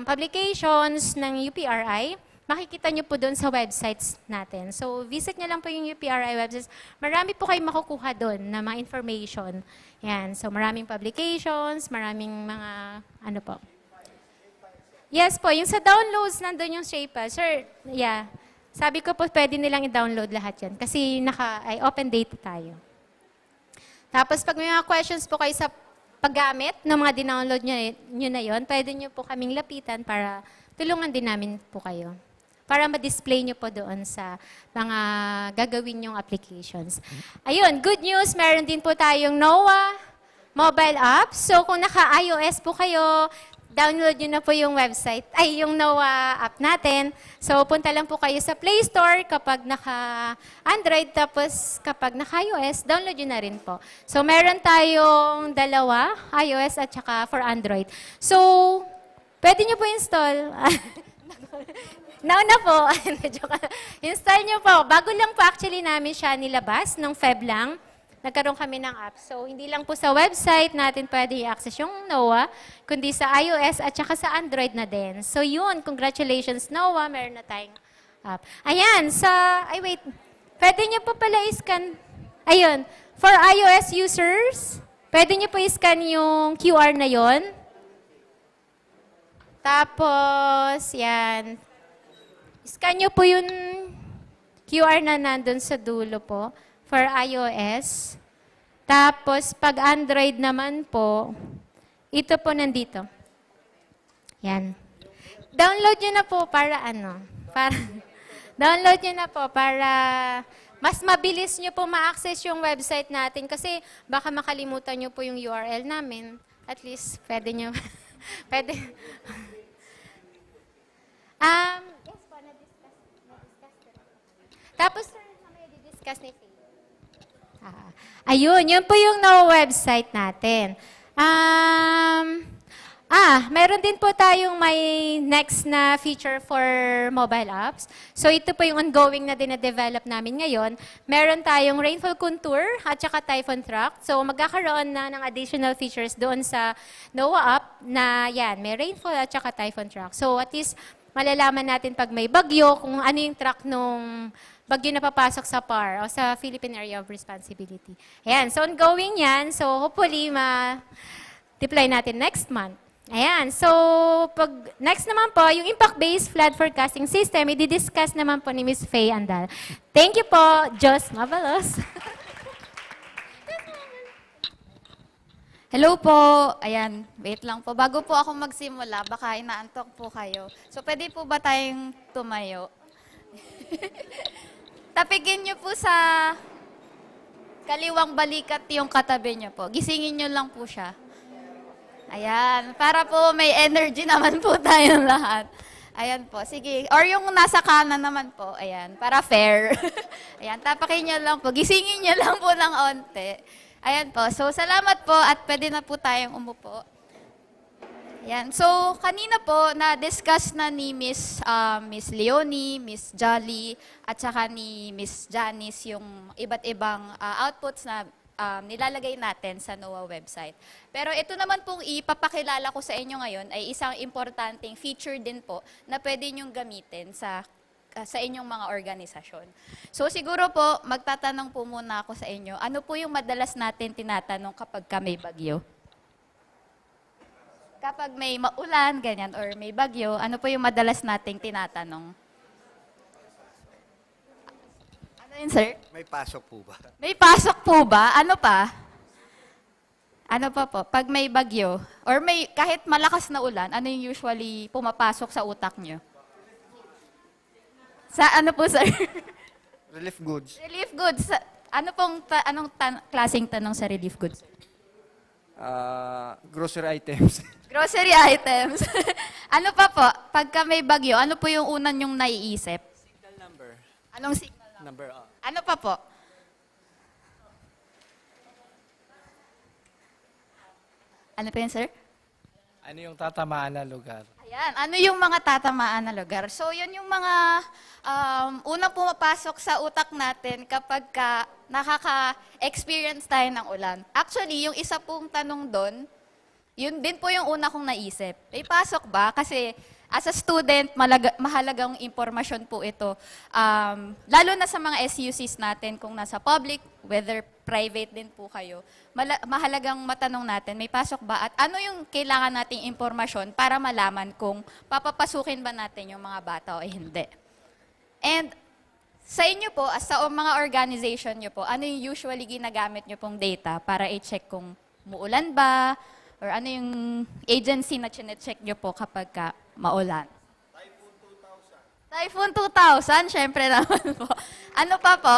publications ng UPRI, makikita nyo po doon sa websites natin. So, visit nyo lang po yung UPRI websites. Marami po kayong makukuha doon na mga information. Yan. So, maraming publications, maraming mga, po. Yes po, yung sa downloads, nandun yung shape. Sir, yeah. Sabi ko po, pwede nilang i-download lahat yan kasi open data tayo. Tapos pag may mga questions po kayo sa paggamit ng mga dinownload nyo na yon, pwede nyo po kaming lapitan para tulungan din namin po kayo. Para ma-display nyo po doon sa mga gagawin nyong applications. Ayun, good news, meron din po tayong NOAA mobile app. So kung naka-iOS po kayo, download nyo na po yung website, yung NOAA app natin. So, punta lang po kayo sa Play Store kapag naka-Android, tapos kapag naka-iOS, download nyo na rin po. So, meron tayong dalawa, iOS at saka for Android. So, pwede nyo po install. Nauna po. Install nyo po. Bago lang po actually namin siya nilabas, nung Feb lang. Nagkaroon kami ng app. So, hindi lang po sa website natin pwede i-access yung NOAA, kundi sa iOS at saka sa Android na din. So, yun. Congratulations, NOAA. Meron na tayong app. Ayan. Pwede nyo po pala i-scan. Ayun. For iOS users, pwede nyo po i-scan yung QR na yon. Tapos, yan. Scan nyo po yung QR na nandun sa dulo po. For iOS. Tapos, pag Android naman po, ito po nandito. Yan. Download nyo na po para download nyo na po para mas mabilis nyo po ma-access yung website natin kasi baka makalimutan nyo po yung URL namin. At least, pwede nyo. Pwede. Yes po, na-discuss. Tapos, sir, mamaya di-discuss ni Faye. Ayun, yun po yung website natin. Meron din po tayong may next na feature for mobile apps. So ito po yung ongoing na dina-develop namin ngayon. Meron tayong rainfall contour at saka typhoon track. So magkakaroon na ng additional features doon sa NOAA app na yan, may rainfall at saka typhoon track. So at least malalaman natin pag may bagyo kung ano yung track nung bagyo na papasok sa PAR o sa Philippine Area of Responsibility. Ayan, so ongoing yan. So hopefully ma-deploy natin next month. Ayan, so pag next naman po, yung impact-based flood forecasting system, i-discuss naman po ni Ms. Faye Andal. Thank you po, Jos Mavalos. Hello po. Ayan, wait lang po. Bago po ako magsimula, baka inaantok po kayo. So pwede po ba tayong tumayo? Tapigin niyo po sa kaliwang balikat yung katabi niyo po. Gisingin niyo lang po siya. Ayan, para po may energy naman po tayong lahat. Ayan po, sige. Or yung nasa kanan naman po, ayan, para fair. Ayan, tapakin niyo lang po. Gisingin niyo lang po ng onte. Ayan po, so salamat po at pwede na po tayong umupo. Ayan. So, kanina po, na-discuss na ni Miss Leonie, Miss Jolly, at saka ni Miss Janice yung iba't ibang outputs na nilalagay natin sa NOAA website. Pero ito naman pong ipapakilala ko sa inyo ngayon ay isang importanteng feature din po na pwede nyong gamitin sa inyong mga organisasyon. So siguro po, magtatanong po muna ako sa inyo, ano po yung madalas natin tinatanong kapag may bagyo? kapag may maulan, ganyan, or may bagyo, ano po yung madalas nating tinatanong? Ano yun, sir? May pasok po ba? May pasok po ba? Ano pa? Ano pa po? Pag may bagyo, or may kahit malakas na ulan, ano yung usually pumapasok sa utak nyo? Sa ano po, sir? Relief goods. Relief goods. Ano pong, klaseng tanong sa relief goods? Grocery items. Grocery items. Ano pa po? Pagka may bagyo, ano po yung unan yung naiisip? Signal number. Anong signal? Number, Ano pa po? Ano pa yun, sir? Ano yung tatamaan na lugar? Ayan, ano yung mga tatamaan na lugar? So, yun yung mga unang pumapasok sa utak natin kapag nakaka-experience tayo ng ulan. Actually, yung isa pong tanong doon, yun din po yung una kong naisip. May pasok ba? Kasi as a student, mahalagang impormasyon po ito. Lalo na sa mga SUCs natin, kung nasa public, whether private din po kayo, mahalagang matanong natin, may pasok ba? At ano yung kailangan nating impormasyon para malaman kung papapasukin ba natin yung mga bata o hindi. And sa inyo po, as sa mga organization nyo po, ano yung usually ginagamit nyo pong data para i-check kung muulan ba? Or ano yung agency na chine-check nyo po kapag maulan? Typhoon 2000, syempre naman po. Ano pa po?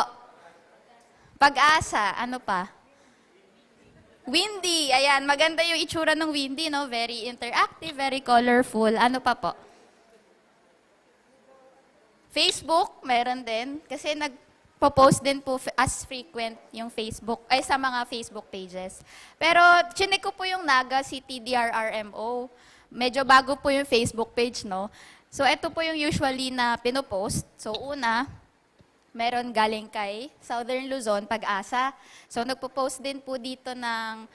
Pag-asa, ano pa? Windy, ayan, maganda yung itsura ng Windy, no? Very interactive, very colorful. Ano pa po? Facebook, meron din. Kasi nagpo-post din po as frequent yung Facebook, ay sa mga Facebook pages. Pero chinek ko po yung Naga City DRRMO. Medyo bago po yung Facebook page, no? So ito po yung usually na pinopost. So una, meron galing kay Southern Luzon, Pag-asa. So nagpo-post din po dito ng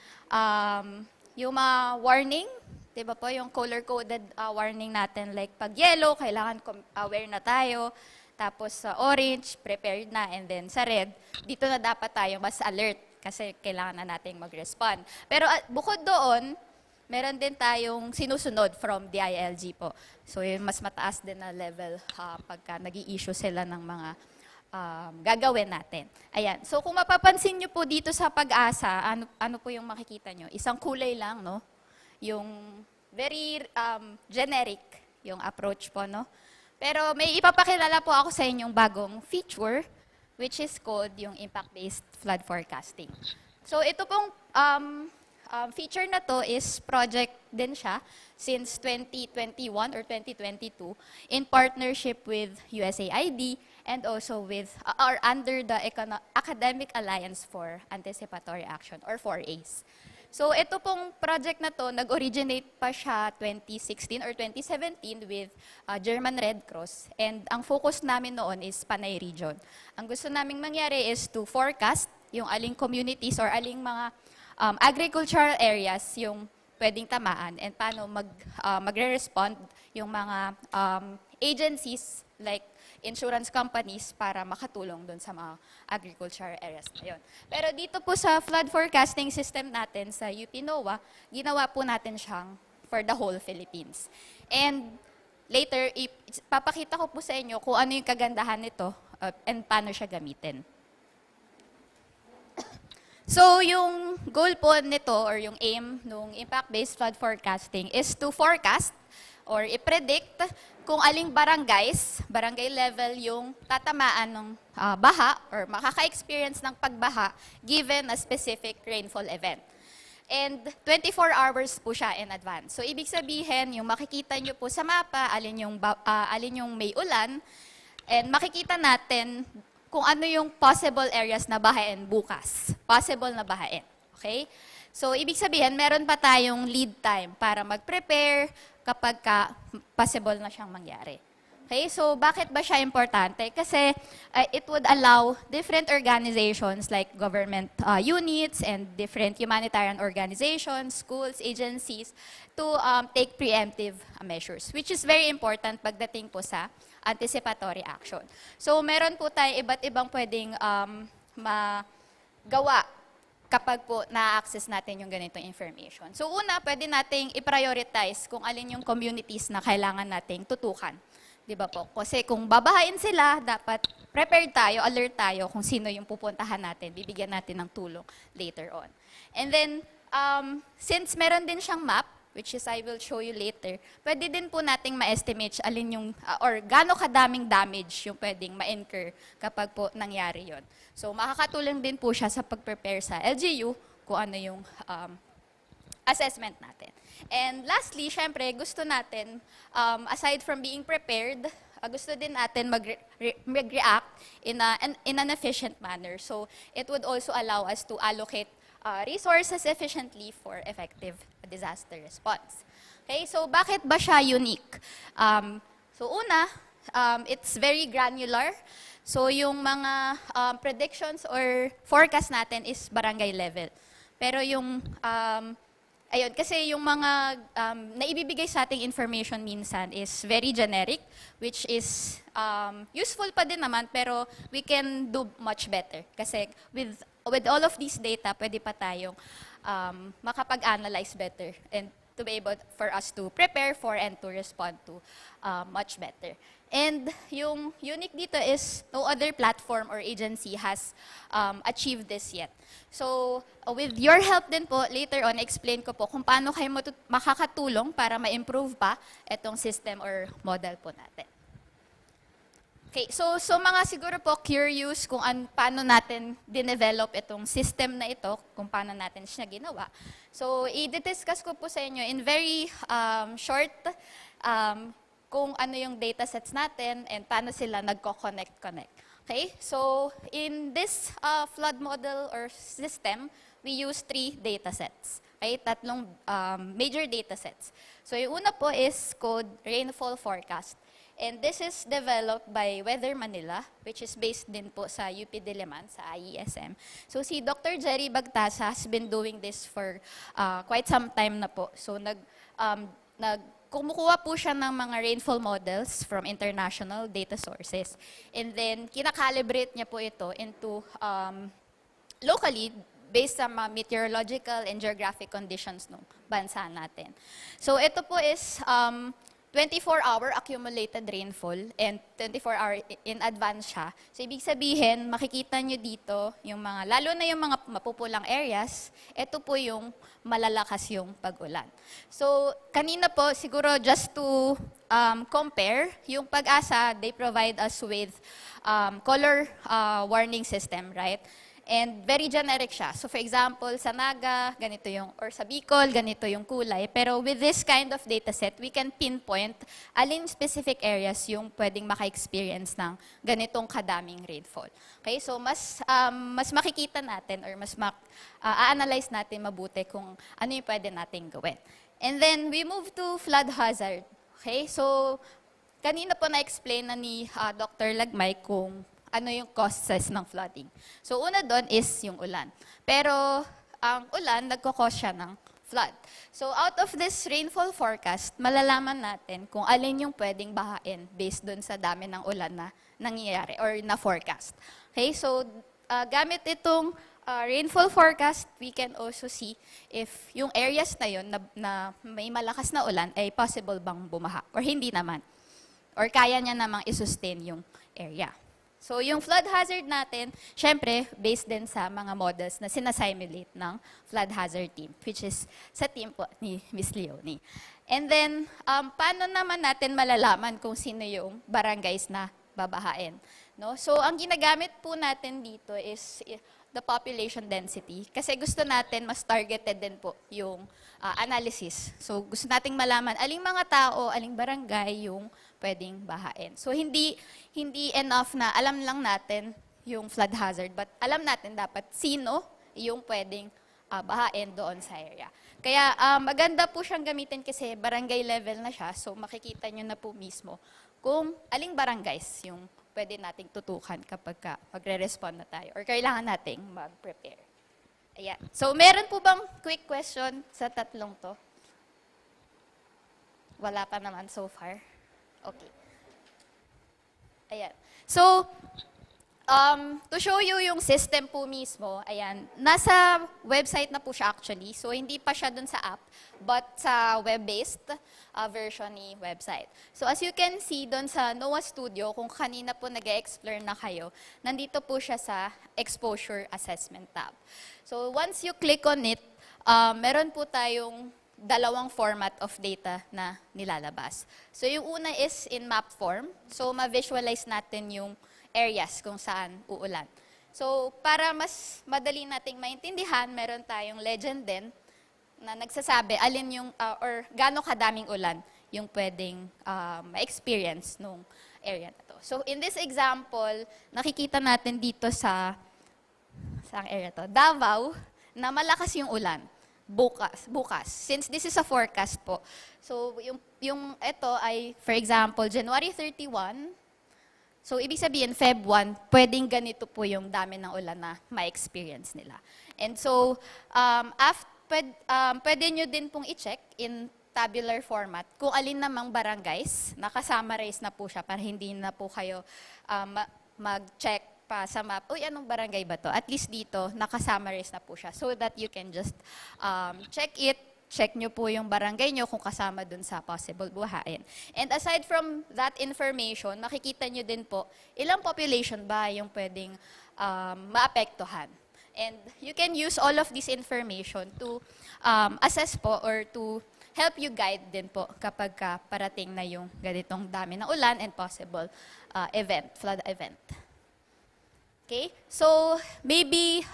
yung mga warning, diba po, yung color-coded warning natin. Like pag yellow, kailangan aware na tayo. Tapos sa orange, prepared na. And then sa red, dito na dapat tayo mas alert kasi kailangan na nating mag-respond. Pero bukod doon, meron din tayong sinusunod from DILG po. So yun, mas mataas din na level pagka nag-i-issue sila ng mga gagawin natin. Ayan. So kung mapapansin nyo po dito sa Pag-asa, ano po yung makikita nyo? Isang kulay lang, no? Yung very generic yung approach po, no? Pero may ipapakilala po ako sa inyong bagong feature, which is called yung impact-based flood forecasting. So ito pong feature na to is project din siya since 2021 or 2022 in partnership with USAID and also with or under the Academic Alliance for Anticipatory Action or 4As. So ito pong project na to, nag-originate pa siya 2016 or 2017 with German Red Cross. And ang focus namin noon is Panay Region. Ang gusto naming mangyari is to forecast yung aling communities or aling mga agricultural areas yung pwedeng tamaan and paano magre-respond yung mga agencies like insurance companies para makatulong doon sa mga agricultural areas na yun. Pero dito po sa flood forecasting system natin sa UP NOAA, ginawa po natin siyang for the whole Philippines. And later, papakita ko po sa inyo kung ano yung kagandahan nito and paano siya gamitin. So, yung goal po nito or yung aim ng impact-based flood forecasting is to forecast or i-predict kung aling barangay level yung tatamaan ng baha or makaka-experience ng pagbaha given a specific rainfall event. And 24 hours po siya in advance. So, ibig sabihin, yung makikita nyo po sa mapa, alin yung may ulan, and makikita natin kung ano yung possible areas na bahain bukas. Possible na bahain. Okay? So, ibig sabihin, meron pa tayong lead time para mag-prepare kapag possible na siyang mangyari. Okay? So, bakit ba siya importante? Kasi it would allow different organizations like government units and different humanitarian organizations, schools, agencies to take preemptive measures, which is very important pagdating po sa anticipatory action. So, meron po tayo iba't ibang pwedeng magawa kapag po na-access natin yung ganitong information. So una, pwede nating i-prioritize kung alin yung communities na kailangan nating tutukan. Di ba po? Kasi kung babahain sila, dapat prepared tayo, alert tayo kung sino yung pupuntahan natin, bibigyan natin ng tulong later on. And then, since meron din siyang map, which is I will show you later, pwede din po nating ma-estimate alin yung, or gaano kadaming damage yung pwedeng ma-incur kapag po nangyari yon. So makakatulong din po siya sa pag-prepare sa LGU kung ano yung assessment natin. And lastly, syempre, gusto natin, aside from being prepared, gusto din natin mag-react in an efficient manner. So it would also allow us to allocate resources efficiently for effective disaster response. Okay, so bakit ba siya unique? So una, it's very granular. So yung mga predictions or forecast natin is barangay level. Pero yung, ayun, kasi yung mga naibibigay sa ating information minsan is very generic, which is useful pa din naman, pero we can do much better. Kasi with all of these data, pwede pa tayong makapag-analyze better and to be able for us to prepare for and to respond to much better. And yung unique dito is no other platform or agency has achieved this yet. So with your help din po, later on, explain ko po kung paano kayo makakatulong para ma-improve pa itong system or model po natin. Okay, so mga siguro po curious kung paano natin dinevelop itong system na ito, kung paano natin siya ginawa. So i-discuss ko po sa inyo in very short kung ano yung datasets natin and paano sila nagko-connect. Okay, so in this flood model or system, we use 3 datasets. Okay, 3 major datasets. So yung una po is called rainfall forecast. And this is developed by Weather Manila, which is based din po sa UP Diliman, sa IESM. So si Dr. Jerry Bagtasa has been doing this for quite some time na po. So kumukuha po siya ng mga rainfall models from international data sources. And then kinakalibrate niya po ito into locally based sa mga meteorological and geographic conditions ng bansa natin. So ito po is 24-hour accumulated rainfall and 24-hour in advance siya. So, ibig sabihin, makikita nyo dito, yung mga, lalo na yung mga mapupulang areas, ito po yung malalakas yung pag-ulan. So, kanina po, siguro just to compare, yung Pag-asa, they provide us with color warning system, right? And very generic siya. So for example, sa Naga, ganito yung, or sa Bicol, ganito yung kulay. Pero with this kind of dataset, we can pinpoint alin specific areas yung pwedeng maka-experience ng ganitong kadaming rainfall. Okay, so mas makikita natin or mas a-analyze natin mabuti kung ano yung pwede nating gawin. And then we move to flood hazard. Okay, so kanina po na-explain na ni Dr. Lagmay kung ano yung causes ng flooding. So una doon is yung ulan. Pero ang ulan, nagkakause siya ng flood. So out of this rainfall forecast, malalaman natin kung alin yung pwedeng bahain based doon sa dami ng ulan na nangyayari or na forecast. Okay, so gamit itong rainfall forecast, we can also see if yung areas na yun na may malakas na ulan ay possible bang bumaha or hindi naman. Or kaya niya namang i-sustain yung area. So yung flood hazard natin, syempre, based din sa mga models na sinasimulate ng flood hazard team, which is sa team po ni Ms. Leonie. And then, paano naman natin malalaman kung sino yung barangays na babahain? No? So ang ginagamit po natin dito is the population density. Kasi gusto natin mas targeted din po yung analysis. So gusto nating malaman aling mga tao, aling barangay yung pwedeng bahain. So hindi enough na alam lang natin yung flood hazard, but alam natin dapat sino yung pwedeng bahain doon sa area. Kaya maganda po siyang gamitin kasi barangay level na siya, so makikita nyo na po mismo kung aling barangays yung pwede nating tutukan kapag magre-respond na tayo or kailangan nating mag-prepare. Ayan. So meron po bang quick question sa tatlong to? Wala pa naman so far. Okay. Ayan. So, To show you yung system po mismo, ayan, nasa website na po siya actually. So, hindi pa siya dun sa app, but sa web-based version ni website. So, as you can see dun sa NOAA Studio, kung kanina po nag-explore na kayo, nandito po siya sa Exposure Assessment tab. So, once you click on it, meron po tayong dalawang format of data na nilalabas. So, yung una is in map form. So, ma-visualize natin yung areas kung saan uulan. So, para mas madali nating maintindihan, meron tayong legend din na nagsasabi alin yung, or gaano kadaming ulan yung pwedeng ma-experience nung area na to. So, in this example, nakikita natin dito sa area to, Davao, na malakas yung ulan. Bukas. Since this is a forecast po. So, yung ito ay, for example, January 31, so, ibig sabihin, Feb 1, pwedeng ganito po yung dami ng ulan na ma-experience nila. And so, pwede nyo din pong i-check in tabular format kung alin namang barangays, nakasummarize na po siya para hindi na po kayo mag-check pa sa map, uy, anong barangay ba to? At least dito, nakasummarize na po siya so that you can just check it. Check nyo po yung barangay nyo kung kasama dun sa possible buhayin. And aside from that information, makikita nyo din po, ilang population ba yung pwedeng maapektuhan. And you can use all of this information to assess po or to help you guide din po kapag parating na yung ganitong dami ng ulan and possible flood event. Okay? So, maybe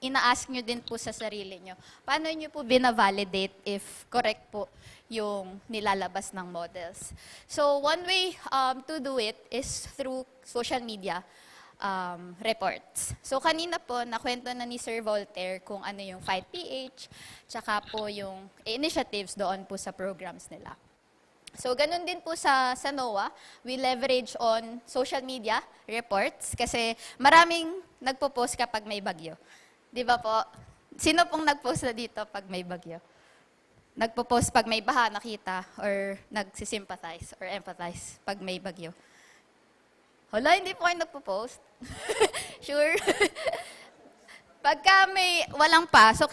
ina-ask nyo din po sa sarili nyo, paano nyo po bina-validate if correct po yung nilalabas ng models? So, one way to do it is through social media reports. So, kanina po, nakwento na ni Sir Voltaire kung ano yung Fight-PH, tsaka po yung initiatives doon po sa programs nila. So, ganun din po sa NOAA, we leverage on social media reports kasi maraming nagpo-post kapag may bagyo. Di ba po? Sino pong nag-post na dito pag may bagyo? Nagpo-post pag may baha nakita or nagsisympathize or empathize pag may bagyo? Hala, hindi po kayo nagpo-post? Sure? Pagka may walang pasok,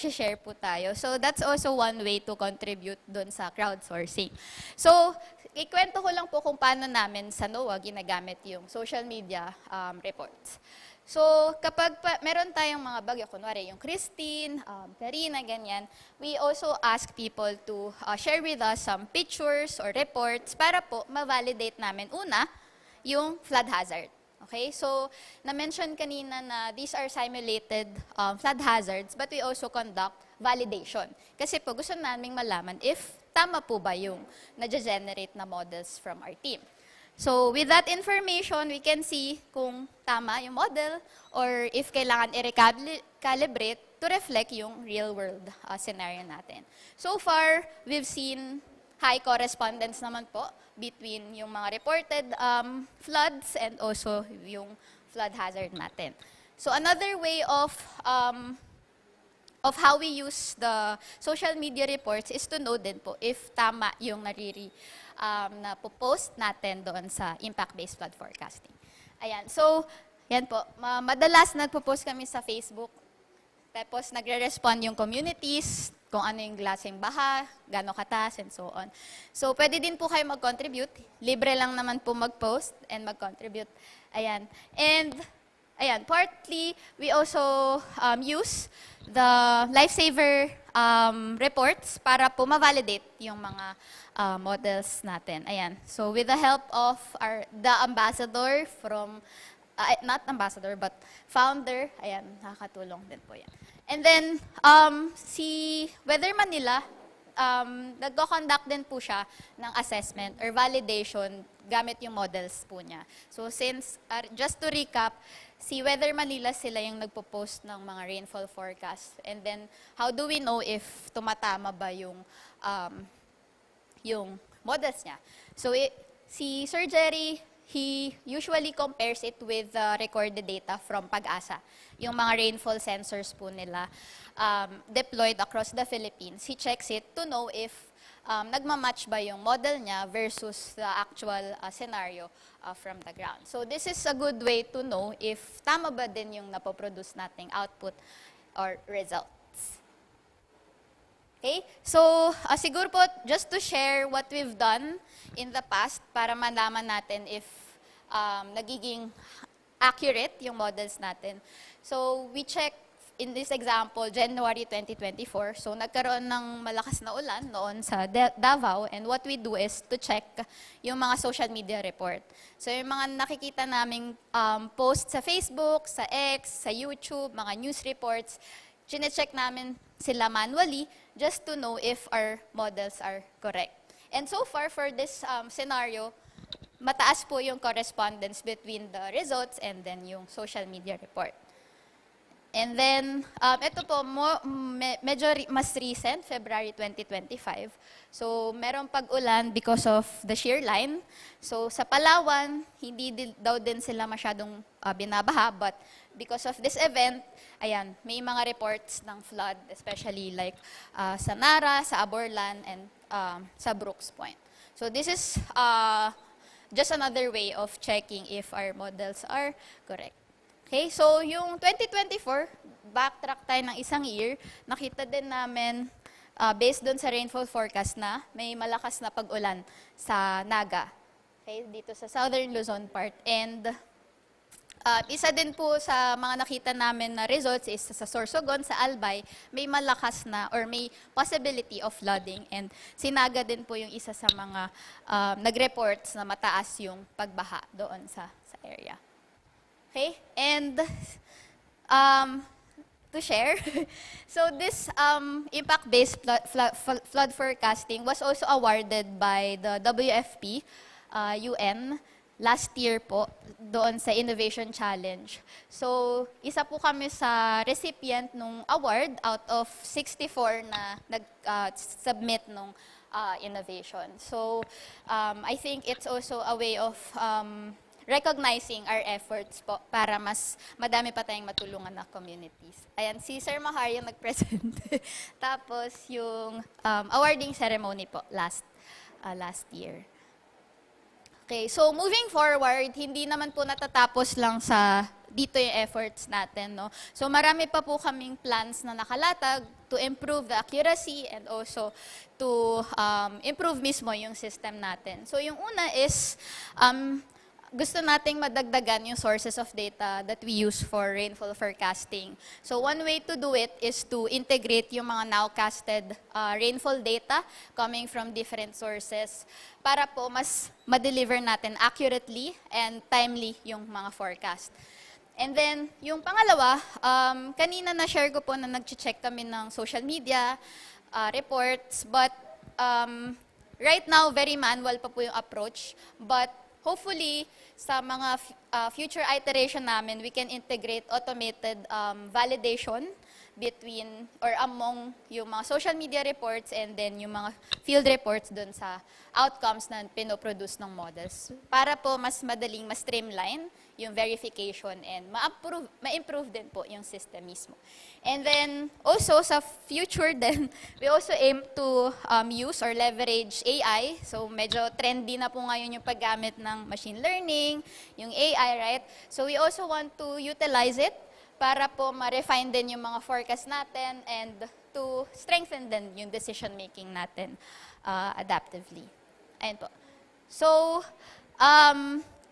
share po tayo. So that's also one way to contribute dun sa crowdsourcing. So, ikwento ko lang po kung paano namin sa NOAA ginagamit yung social media reports. So, kapag meron tayong mga bagyo, kunwari yung Christine, Karina, ganyan, we also ask people to share with us some pictures or reports para po ma-validate namin una yung flood hazard. Okay? So, na-mention kanina na these are simulated flood hazards, but we also conduct validation. Kasi po, gusto namin malaman if tama po ba yung na-generate na models from our team. So, with that information, we can see kung tama yung model or if kailangan i-recalibrate to reflect yung real-world scenario natin. So far, we've seen high correspondence naman po between yung mga reported floods and also yung flood hazard natin. So, another way of how we use the social media reports is to know din po if tama yung na post natin doon sa impact-based flood forecasting. Ayan. So, yan po. Madalas nagpo-post kami sa Facebook. Tapos nagre-respond yung communities, kung ano yung klaseng baha, gaano kataas, and so on. So, pwede din po kayo mag-contribute. Libre lang naman po mag-post and mag-contribute. Ayan. And, ayan, partly, we also use the lifesaver reports para po ma-validate yung mga models natin. Ayan. So, with the help of the ambassador from, not ambassador, but founder, ayan, nakakatulong din po yan. And then, si Weather Manila, nagko-conduct din po siya ng assessment or validation gamit yung models po niya. So, since, just to recap, si Weather Manila, sila yung nagpo-post ng mga rainfall forecast. And then, how do we know if tumatama ba yung models niya? So, si Sir Jerry, he usually compares it with recorded data from Pag-asa. Yung mga rainfall sensors po nila deployed across the Philippines. He checks it to know if nagmamatch ba yung model niya versus the actual scenario from the ground. So this is a good way to know if tama ba din yung napoproduce nating output or results. Okay? So siguro po, just to share what we've done in the past para malaman natin if nagiging accurate yung models natin. So we check in this example, January 2024, so nagkaroon ng malakas na ulan noon sa Davao, and what we do is to check yung mga social media report. So yung mga nakikita naming post sa Facebook, sa X, sa YouTube, mga news reports, chine-check namin sila manually just to know if our models are correct. And so far, for this scenario, mataas po yung correspondence between the results and then yung social media report. And then, ito po, medyo mas recent, February 2025. So, merong pag-ulan because of the shear line. So, sa Palawan, hindi daw din sila masyadong binabaha, but because of this event, ayan, may mga reports ng flood, especially like sa Nara, sa Aborlan, and sa Brooks Point. So, this is just another way of checking if our models are correct. Okay, so yung 2024, backtrack tayo ng isang year, nakita din namin, based doon sa rainfall forecast na, may malakas na pag-ulan sa Naga. Okay, dito sa Southern Luzon part. And isa din po sa mga nakita namin na results is sa Sorsogon, sa Albay, may malakas na or may possibility of flooding. And Sinaga din po yung isa sa mga nag-reports na mataas yung pagbaha doon sa area. Okay, and to share, so this impact-based flood forecasting was also awarded by the WFP, UN, last year po, doon sa Innovation Challenge. So, isa po kami sa recipient nung award out of 64 na nag-submit nung innovation. So, I think it's also a way of recognizing our efforts po para mas madami pa tayong matulungan na communities. Ayan, si Sir Mahar yung nag-present. Tapos yung awarding ceremony po last year. Okay, so moving forward, hindi naman po natatapos lang sa dito yung efforts natin, no? So marami pa po kaming plans na nakalatag to improve the accuracy and also to improve mismo yung system natin. So yung una is gusto nating madagdagan yung sources of data that we use for rainfall forecasting. So one way to do it is to integrate yung mga nowcasted rainfall data coming from different sources para po mas ma-deliver natin accurately and timely yung mga forecast. And then, yung pangalawa, kanina na-share ko po na nag-check kami ng social media reports, but right now, very manual pa po yung approach, but hopefully, sa mga future iteration namin, we can integrate automated validation between or among yung mga social media reports and then yung mga field reports dun sa outcomes na pinoproduce ng models. Para po mas madaling, mas streamline yung verification and ma-improve din po yung system mismo. And then also sa future then, we also aim to use or leverage AI. So medyo trendy na po ngayon yung paggamit ng machine learning, yung AI, right? So we also want to utilize it para po ma-refine din yung mga forecast natin and to strengthen din yung decision-making natin adaptively. Ayun po. So,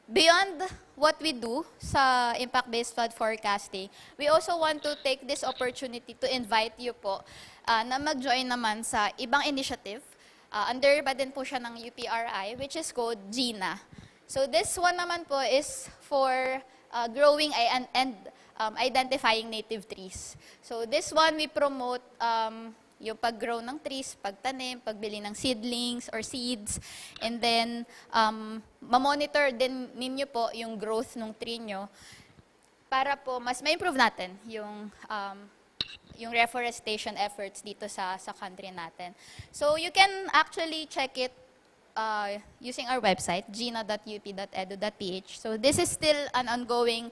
beyond what we do sa impact-based flood forecasting, we also want to take this opportunity to invite you po na mag-join naman sa ibang initiative. Under ba din po siya ng UPRI, which is called GINA. So this one naman po is for growing and identifying native trees. So this one, we promote yung pag-grow ng trees, pagtanim, pagbili ng seedlings or seeds, and then ma-monitor din ninyo po yung growth ng tree nyo para po mas ma-improve natin yung reforestation efforts dito sa country natin. So you can actually check it using our website, gina.up.edu.ph. So this is still an ongoing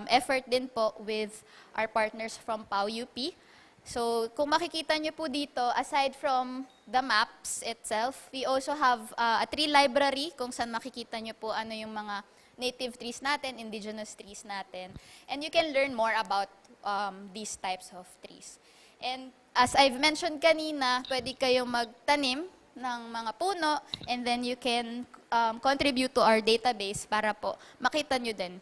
effort din po with our partners from PAU-UP. So kung makikita nyo po dito, aside from the maps itself, we also have a tree library kung saan makikita nyo po ano yung mga native trees natin, indigenous trees natin. And you can learn more about these types of trees. And as I've mentioned kanina, pwede kayong magtanim ng mga puno and then you can contribute to our database para po makita nyo din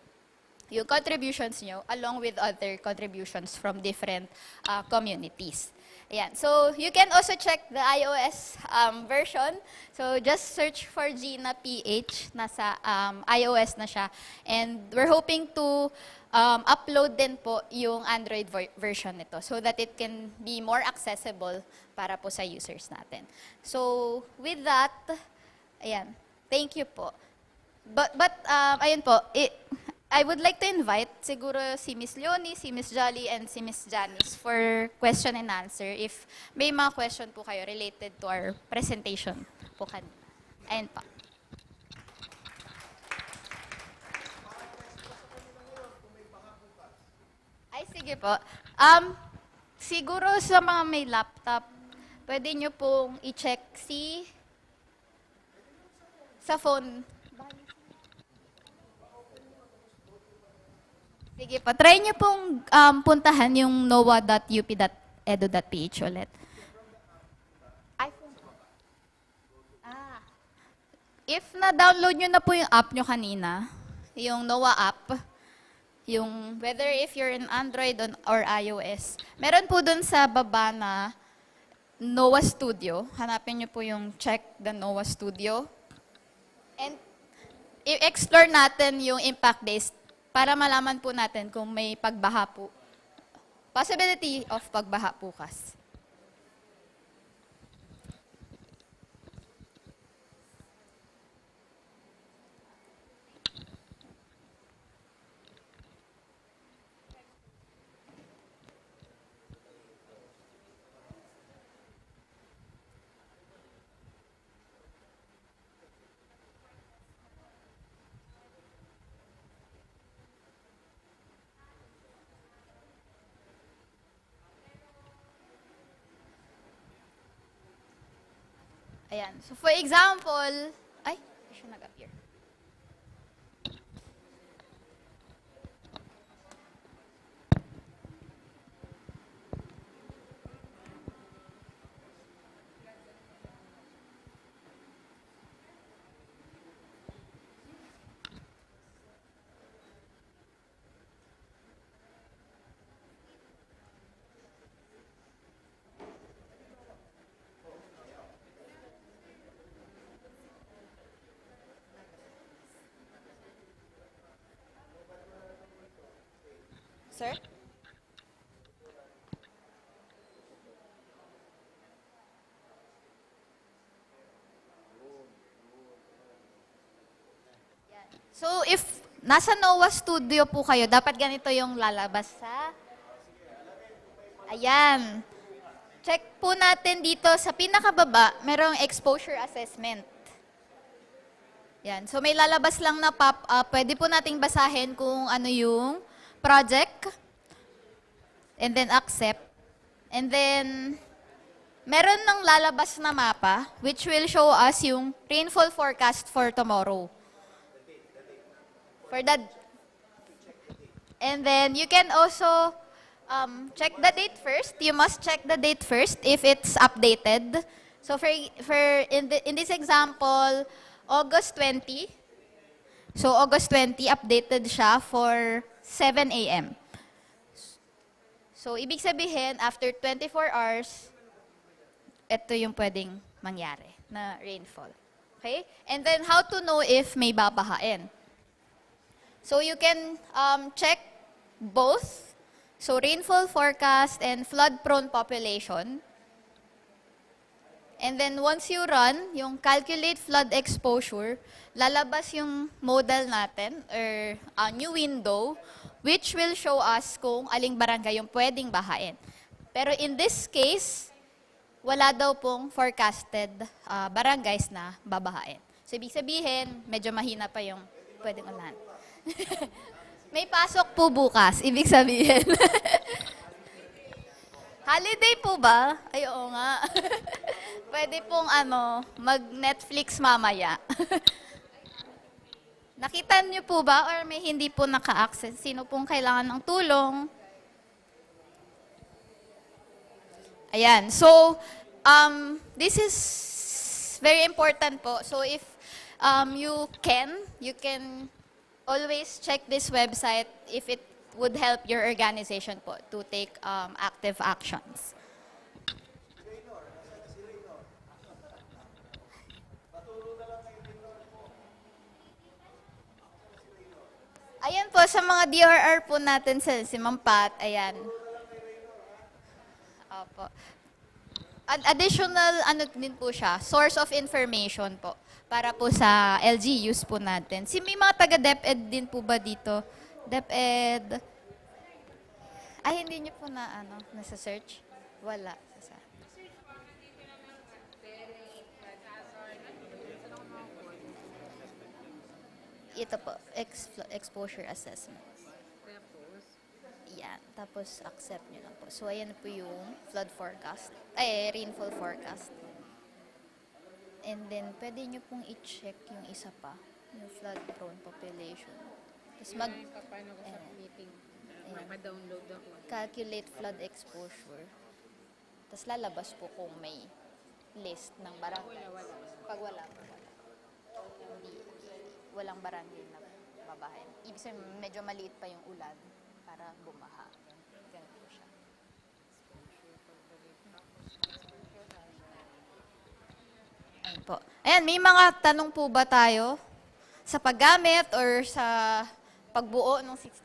yung contributions nyo along with other contributions from different communities. Ayan. So you can also check the iOS version. So just search for Gina PH. Nasa iOS na siya. And we're hoping to upload din po yung Android version nito so that it can be more accessible para po sa users natin. So with that, ayan. Thank you po. But ayun po, I would like to invite siguro si Miss Leonie, si Miss Jolly, and si Miss Janice for question and answer if may mga question po kayo related to our presentation po kanina. Ayun po. Ay, sige po. Siguro sa mga may laptop, pwede nyo pong i-check sa phone. Sige po, try nyo pong puntahan yung noa.up.edu.ph ulit. iPhone. If na-download nyo na po yung app nyo kanina, yung NOAA app, yung whether if you're in Android or iOS, meron po dun sa baba na NOAA Studio. Hanapin nyo po yung check the NOAA Studio. And i-explore natin yung impact-based para malaman po natin kung may pagbaha po. Possibility of pagbaha bukas. Ayan. So for example, ay, siya nag-appear. Sir? So if nasa NOAA Studio po kayo, dapat ganito yung lalabas sa... Ayan. Check po natin dito sa pinakababa, merong exposure assessment. Yan. So may lalabas lang na pop-up. Pwede po nating basahin kung ano yung project, and then accept, and then meron ng lalabas na mapa which will show us yung rainfall forecast for tomorrow. For that, and then you can also check the date first. You must check the date first if it's updated. So in this example, August 20. So August 20 updated siya for 7 a.m. So, ibig sabihin, after 24 hours, ito yung pwedeng mangyari na rainfall. Okay? And then, how to know if may babahain? So, you can check both. So, rainfall forecast and flood-prone population. And then, once you run, yung calculate flood exposure, lalabas yung model natin, or a new window, which will show us kung aling barangay yung pwedeng bahain. Pero in this case, wala daw pong forecasted barangays na babahain. So, ibig sabihin, medyo mahina pa yung pwedeng ulan. May pasok po bukas, ibig sabihin. Holiday po ba? Ay, oo nga. Pwede pong mag-Netflix mamaya. Nakita niyo po ba or may hindi po naka-access? Sino pong kailangan ng tulong? Ayan. So, this is very important po. So, if you can always check this website if it would help your organization po to take active actions. Ayan po, sa mga DRR po natin si Ma'am Pat, ayan. Opo. Additional, din po siya, source of information po, para po sa LGUs po natin. May mga taga-DepEd din po ba dito? DepEd, ay hindi niyo po nasa search? Wala. Ito po, exposure assessment. Yan. Tapos, accept nyo lang po. So, ayan po yung flood forecast. Rainfall forecast. And then, pwede nyo pong i-check yung isa pa. Yung flood-prone population. Tapos Paano ko sa meeting? Mapa-download ako. calculate flood exposure. Tapos, lalabas po kung may list ng barangay. Pag wala. Hindi. Walang barangay na babahay. Ibig sabihin, medyo maliit pa yung ulan para bumaha. Ganun po siya. Ayan po. Ayan, may mga tanong po ba tayo sa paggamit or sa pagbuo ng system?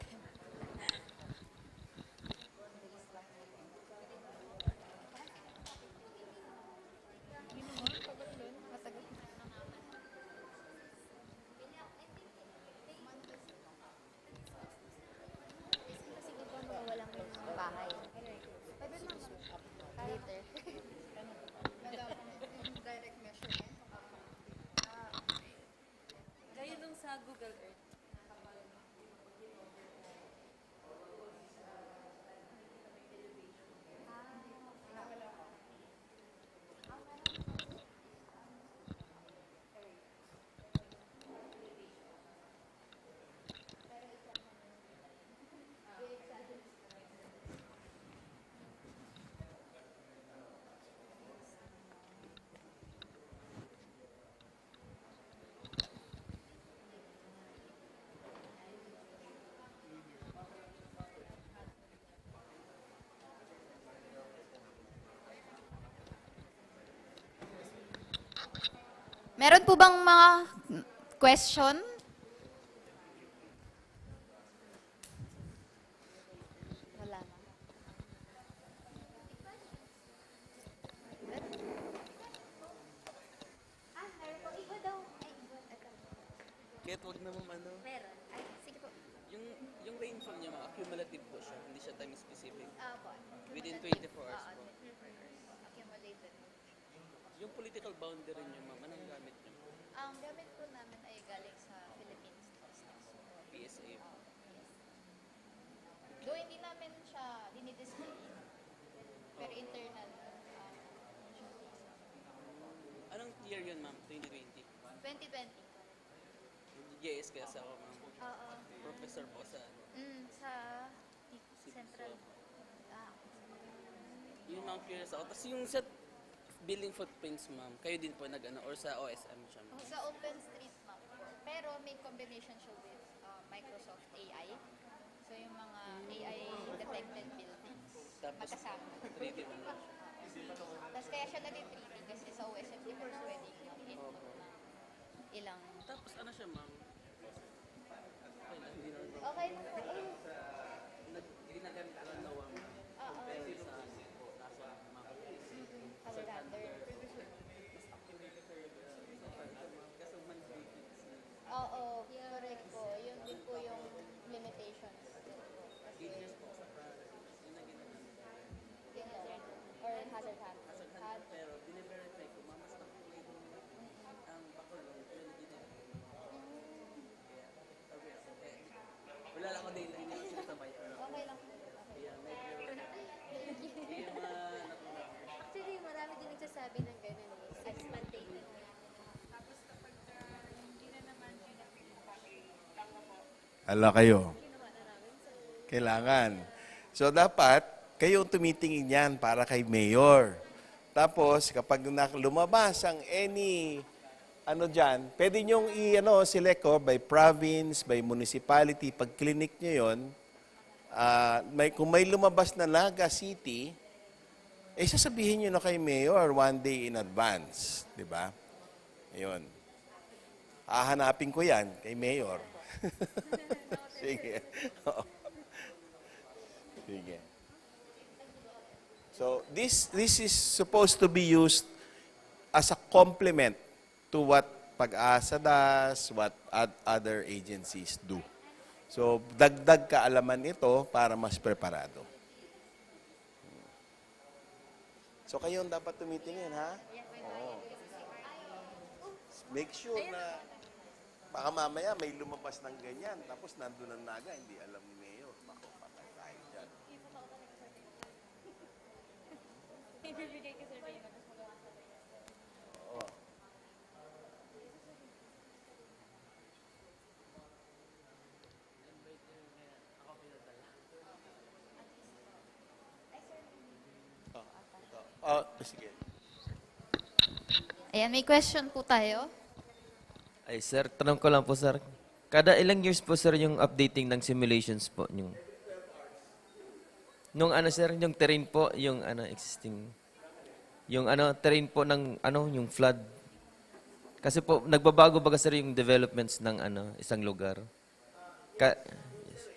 Meron po bang mga question? Wala na. Kahit wag naman Meron. Ay, sige po. yung rainfall niya, accumulative po siya, hindi siya time specific. Po. Within 24 hours po. Accumulated. Yung political boundary niyo, ma'am, anong gamit niyo? Ang gamit po namin ay galing sa Philippines. PSA. Yes. Though hindi namin siya dinidisplay, pero internal. Anong year yun, ma'am? 2020? 2020. GS kaya sa ako, ma'am. Oo. Professor po sa Sa Central. Yun ang curious ako. Tapos yung sa building footprints, ma'am, kayo din po or sa OSM siya, ma'am? Sa OpenStreetMap po. Pero may combination siya with Microsoft AI. So yung mga AI detected buildings. Tapos, Magkasama. 3D mo na. Tapos kaya siya naging 3D kasi sa OSM di ba pwede i-input na ilang... Tapos ano siya, ma'am? Okay na, hindi na. Okay na po. Ginagamit lang daw ang compare sa nasa ma'am. Standard. Kasi monthly fix. Oo, correct po. Yun din po yung limitations. Kasi, or hazard hat. Pero bine-verify ko, ma'am, mas Ala kayo. Kailangan. So dapat, kayo tumitingin yan para kay mayor. Tapos, kapag lumabas ang dyan, pwede nyong select by province, by municipality. Pag clinic nyo yun, kung may lumabas na Naga City, sasabihin nyo na kay mayor 1 day in advance. Diba? Ayun. Hahanapin ko yan kay mayor. Sige. Sige. So, this is supposed to be used as a complement to what Pag-asa does, what other agencies do. So, dagdag kaalaman ito para mas preparado. So, kayo dapat tumitingin, ha? Oo. Make sure na baka mamaya may lumabas ng ganyan, tapos nandun ang Naga, hindi alam ni Mayor. Bako, patay tayo dyan. Ibibigay ka survey na tapos magawa ka. Oo. Sige. Ayan, may question po tayo. Ay, sir, tanong ko lang po, sir. Kada ilang years po, sir, yung updating ng simulations po? Nung sir, yung terrain po, yung existing, yung terrain po ng, yung flood. Kasi po, nagbabago ba sir yung developments ng, isang lugar? Yes.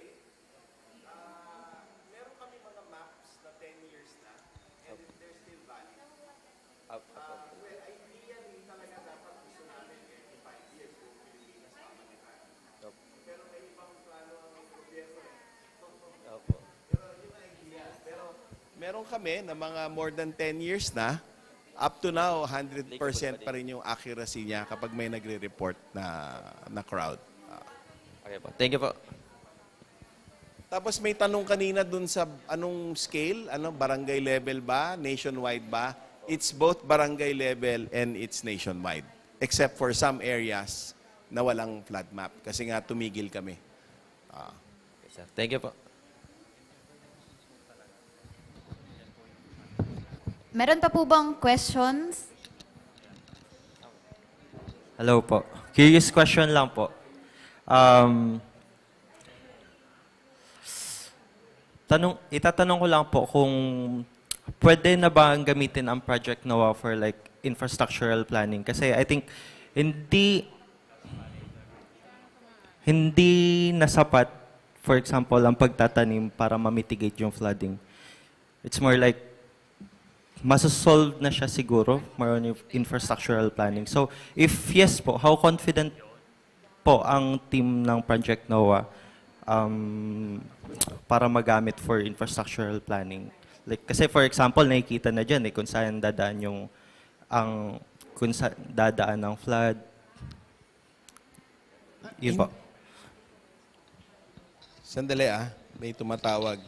Meron kami mga maps na 10 years na, and they're still valid. Well, idea din talaga dapat gusto namin every 5 years kung Pilipinas pamalitan. Pero may ibang plano ang gobyerno. Pero yung idea. Pero meron kami na mga more than 10 years na, up to now, 100% pa rin yung accuracy niya kapag may nagre-report na crowd. Okay po. Thank you po. Tapos may tanong kanina dun sa anong scale, barangay level ba, nationwide ba? It's both barangay level and it's nationwide. Except for some areas na walang flood map. Kasi nga tumigil kami. Okay, sir. Thank you po. Meron pa po bang questions? Hello po. Curious question lang po. Itatanong ko lang po kung pwede na ba ang gamitin ang Project NOAA for like infrastructural planning? Kasi I think hindi nasapat, for example, ang pagtatanim para ma-mitigate yung flooding. It's more like masosolve na siya siguro, more on infrastructural planning. So, if yes po, how confident po ang team ng Project NOAA para magamit for infrastructural planning? Like, kasi for example, nakikita na dyan kung saan dadaan kung saan dadaan ng flood. Yun po. Sandali may tumatawag.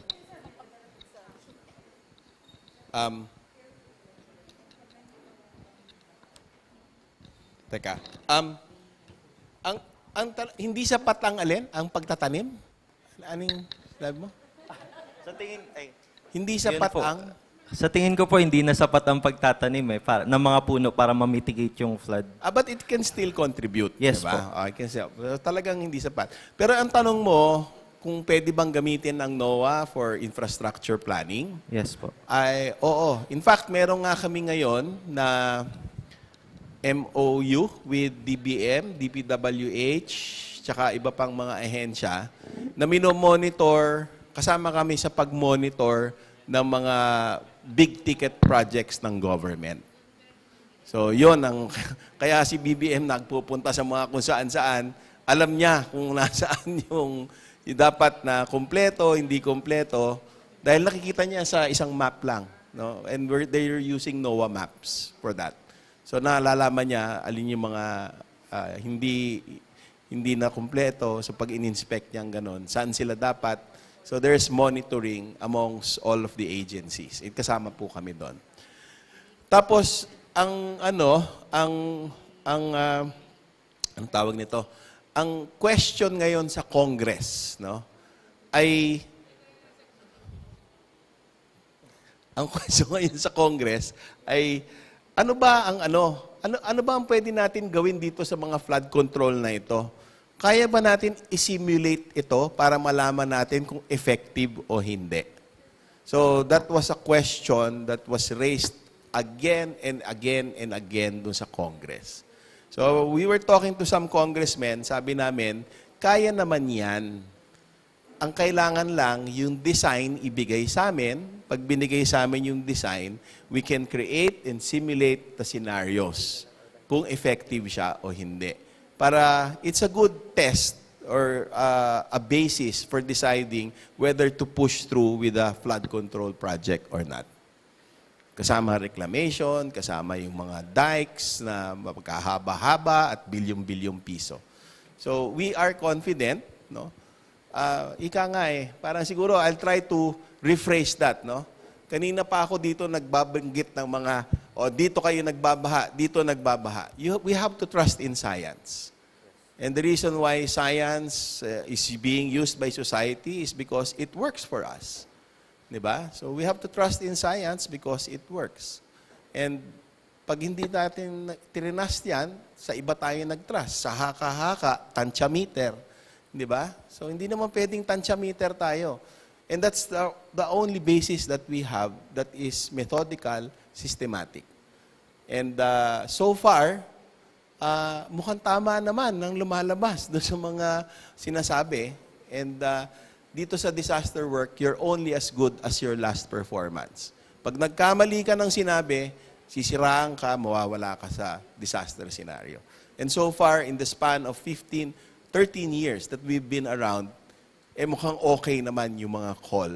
Teka. Hindi sapat ang alin? Ang pagtatanim? Anong sabi mo? Sa tingin, hindi sapat po, ang... Sa tingin ko po, hindi na sapat ang pagtatanim ng mga puno para ma-mitigate yung flood. But it can still contribute. Yes diba? po. Talagang hindi sapat. Pero ang tanong mo, kung pwede bang gamitin ang NOAA for infrastructure planning? Yes po. Oo. In fact, meron nga kami ngayon na MOU with DBM, DPWH, tsaka iba pang mga ahensya na minomonitor, kasama kami sa pag-monitor ng mga big-ticket projects ng government. So, yun kaya si BBM nagpupunta sa mga kung saan-saan, alam niya kung nasaan yung dapat na kumpleto, hindi kumpleto, dahil nakikita niya sa isang map lang. No? And they're using NOAA maps for that. So, naalalaman niya alin yung mga hindi na kumpleto. So, pag in-inspect niya gano'n, saan sila dapat. So, there's monitoring amongst all of the agencies. Kasama po kami doon. Tapos, ang tawag nito, ang question ngayon sa Congress, no, ay ang question ngayon sa Congress ay ano ba ang pwede natin gawin dito sa mga flood control na ito? Kaya ba natin i-simulate ito para malaman natin kung effective o hindi? So that was a question that was raised again and again and again dun sa Congress. So we were talking to some congressmen, sabi namin, kaya naman yan. Ang kailangan lang, yung design ibigay sa amin. Pag binigay sa amin yung design, we can create and simulate the scenarios kung effective siya o hindi. Para it's a good test or a basis for deciding whether to push through with a flood control project or not. Kasama reclamation, kasama yung mga dikes na magkahaba-haba at bilyong-bilyong piso. So we are confident, no? Ika nga parang siguro I'll try to rephrase that, no? Kanina pa ako dito nagbabanggit ng mga, dito kayo nagbabaha, dito nagbabaha. We have to trust in science. And the reason why science is being used by society is because it works for us. Diba? So we have to trust in science because it works. And pag hindi natin trinast yan, sa iba tayo nag-trust. Sa haka-haka, tansyameter. Diba? So hindi naman pwedeng tansyameter tayo. And that's the only basis that we have that is methodical, systematic. And so far, mukhang tama naman ng lumalabas doon sa mga sinasabi. And dito sa disaster work, you're only as good as your last performance. Pag nagkamali ka ng sinabi, sisiraan ka, mawawala ka sa disaster scenario. And so far, in the span of 13 years that we've been around, mukhang okay naman yung mga call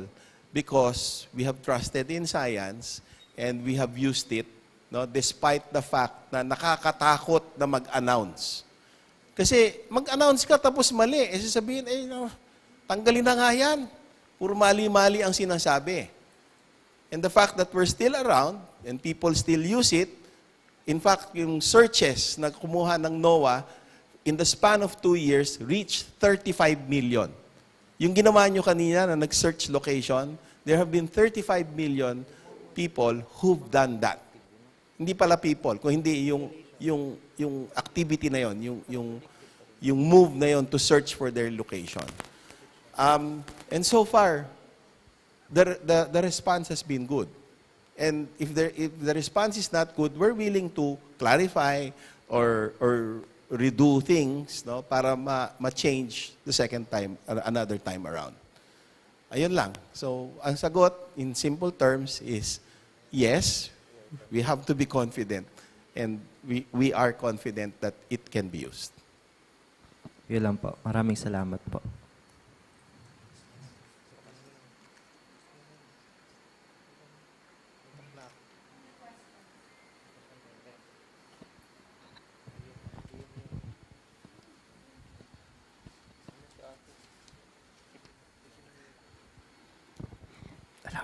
because we have trusted in science and we have used it, no, despite the fact na nakakatakot na mag-announce. Kasi mag-announce ka tapos mali. Sasabihin, tanggalin na nga yan. Puro mali-mali ang sinasabi. And the fact that we're still around and people still use it, in fact, yung searches na kumuha ng NOAA, in the span of 2 years, reached 35 million. Yung ginawa nyo kanina na nag-search location, there have been 35 million people who've done that. Hindi pala people, kung hindi yung activity na yon, yung move na yon to search for their location. And so far, the response has been good. And if the response is not good, we're willing to clarify or redo things, no, para ma-change the second time, another time around. Ayun lang. So, ang sagot in simple terms is yes, we have to be confident and we are confident that it can be used. Yun lang po. Maraming salamat po.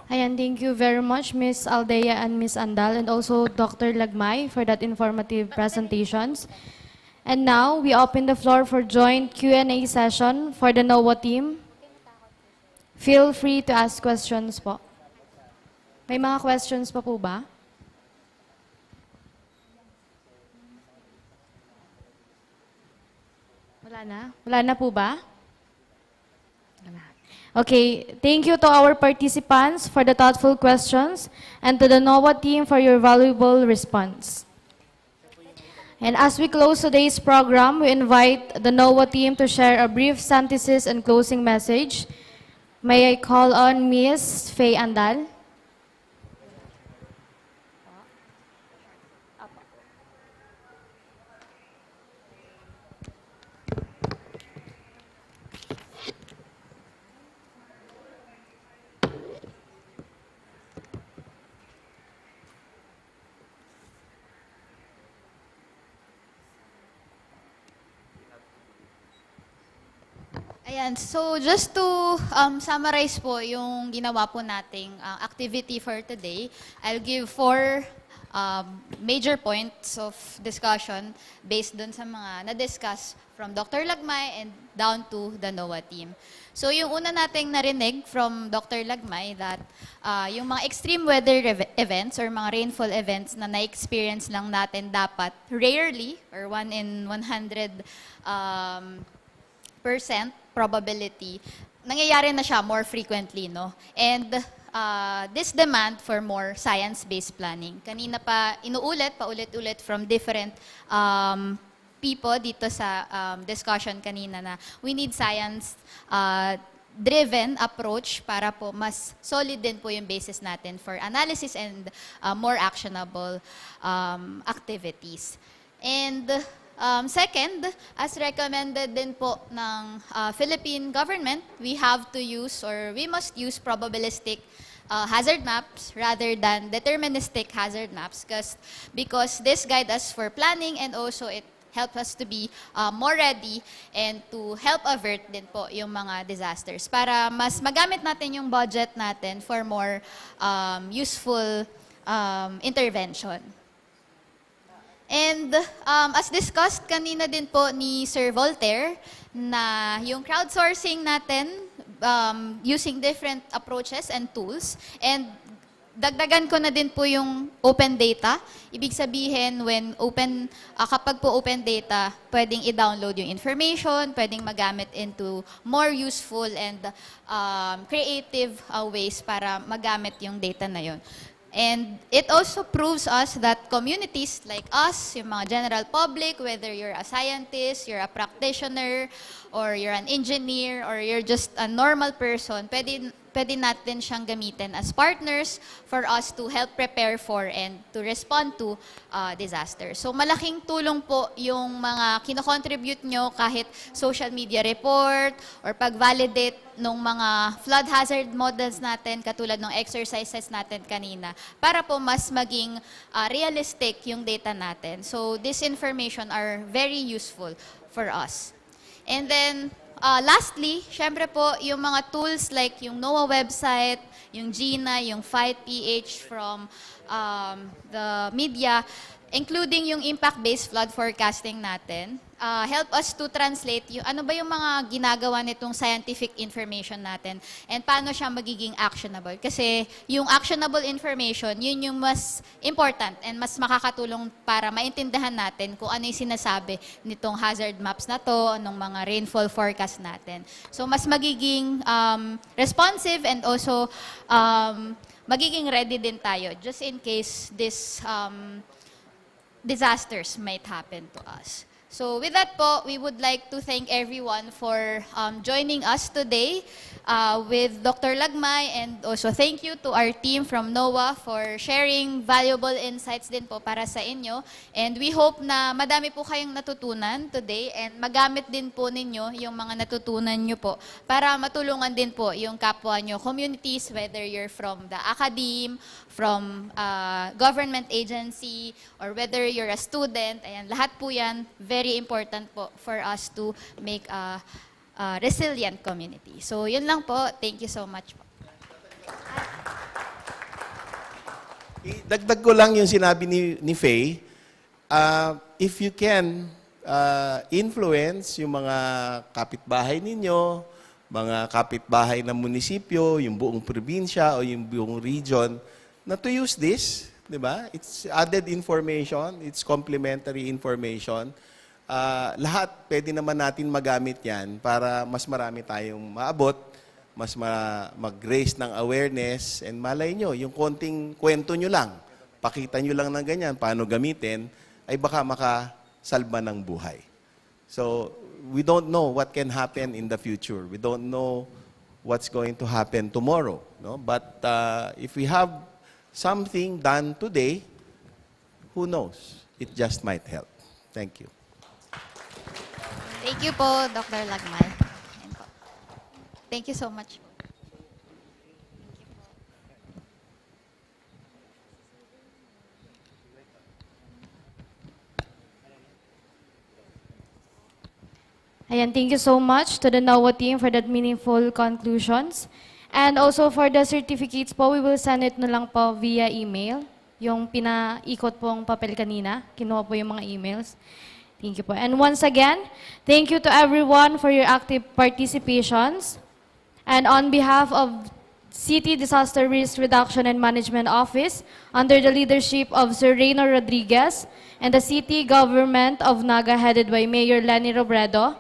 Ayan, thank you very much, Ms. Aldea and Ms. Andal, and also Dr. Lagmay for that informative presentations. And now, we open the floor for joint Q&A session for the NOAA team. Feel free to ask questions po. May mga questions pa po ba? Wala na? Wala na po ba? Okay, thank you to our participants for the thoughtful questions and to the NOAA team for your valuable response. And as we close today's program, we invite the NOAA team to share a brief synthesis and closing message. May I call on Ms. Faye Andal? Ayan, so just to summarize po yung ginawa po nating activity for today, I'll give 4 major points of discussion based dun sa mga na-discuss from Dr. Lagmay and down to the NOAA team. So yung una nating narinig from Dr. Lagmay that yung mga extreme weather events or mga rainfall events na na-experience lang natin dapat rarely or 1 in 100 percent probability, nangyayari na siya more frequently, no? And this demand for more science-based planning. Kanina pa inuulit, paulit-ulit from different people dito sa discussion kanina na we need science-driven approach para po mas solid din po yung basis natin for analysis and more actionable activities. And second, as recommended din po ng Philippine government, we have to use or we must use probabilistic hazard maps rather than deterministic hazard maps because this guide us for planning and also it help us to be more ready and to help avert din po yung mga disasters para mas magamit natin yung budget natin for more useful intervention. And as discussed kanina din po ni Sir Voltaire, na yung crowdsourcing natin using different approaches and tools, and dagdagan ko na din po yung open data. Ibig sabihin, kapag po open data, pwedeng i-download yung information, pwedeng magamit into more useful and creative ways para magamit yung data na yun. And it also proves us that communities like us, yung mga general public, whether you're a scientist, you're a practitioner, or you're an engineer, or you're just a normal person, pwede natin siyang gamitin as partners for us to help prepare for and to respond to disasters. So malaking tulong po yung mga kino-contribute nyo kahit social media report or pag-validate ng mga flood hazard models natin katulad ng exercises natin kanina para po mas maging realistic yung data natin. So this information are very useful for us. And then, lastly, syempre po, yung mga tools like yung NOAA website, yung GINA, yung FIGHT from the media, including yung impact-based flood forecasting natin, help us to translate yung ano ba yung mga ginagawa nitong scientific information natin and paano siya magiging actionable. Kasi yung actionable information, yun yung mas important and mas makakatulong para maintindihan natin kung ano yung sinasabi nitong hazard maps na to, anong mga rainfall forecast natin. So mas magiging responsive and also magiging ready din tayo just in case this disasters might happen to us. So with that po, we would like to thank everyone for joining us today with Dr. Lagmay, and also thank you to our team from NOAA for sharing valuable insights din po para sa inyo. And we hope na madami po kayong natutunan today and magamit din po ninyo yung mga natutunan nyo po para matulungan din po yung kapwa nyo communities, whether you're from the academe, from government agency, or whether you're a student. Ayan, lahat po yan very important po for us to make a resilient community. So, yun lang po. Thank you so much po. Dagdag ko lang yung sinabi ni Faye. If you can influence yung mga kapitbahay ninyo, mga kapitbahay ng munisipyo, yung buong probinsya o yung buong region, na to use this, di ba? It's added information, it's complementary information. Lahat pwede naman natin magamit yan para mas marami tayong maabot, mas mag-raise ng awareness, and malay nyo, yung konting kwento nyo lang, pakita nyo lang ng ganyan, paano gamitin, ay baka makasalba ng buhay. So, we don't know what can happen in the future. We don't know what's going to happen tomorrow. No? But if we have something done today, who knows? It just might help. Thank you. Thank you po, Dr. Lagmay. Thank you so much. Ayan, thank you so much to the NOAA team for that meaningful conclusions. And also for the certificates po, we will send it na lang po via email. yung pinaikot pong papel kanina. Kinuha po yung mga emails. Thank you po. And once again, thank you to everyone for your active participations. And on behalf of City Disaster Risk Reduction and Management Office, under the leadership of Sir Reyno Rodriguez and the City Government of Naga headed by Mayor Lenny Robredo,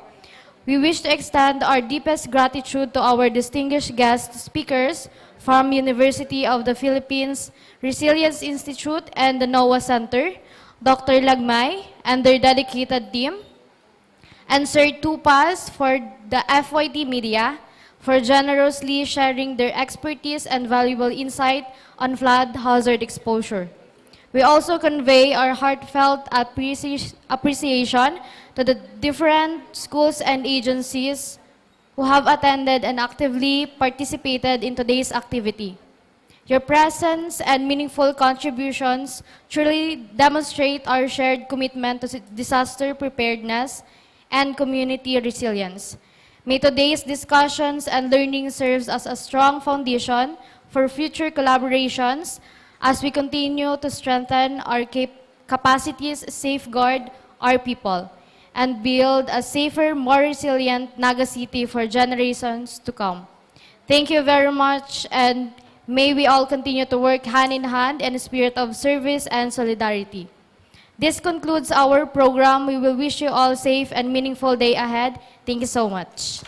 we wish to extend our deepest gratitude to our distinguished guest speakers from University of the Philippines, Resilience Institute, and the NOAA Center, Dr. Lagmay and their dedicated team, and Sir Tupas for the FYT Media for generously sharing their expertise and valuable insight on flood hazard exposure. We also convey our heartfelt appreciation to the different schools and agencies who have attended and actively participated in today's activity. Your presence and meaningful contributions truly demonstrate our shared commitment to disaster preparedness and community resilience. May today's discussions and learning serves as a strong foundation for future collaborations as we continue to strengthen our capacities, safeguard our people, and build a safer, more resilient Naga City for generations to come. Thank you very much, and may we all continue to work hand in hand in a spirit of service and solidarity. This concludes our program. We will wish you all a safe and meaningful day ahead. Thank you so much.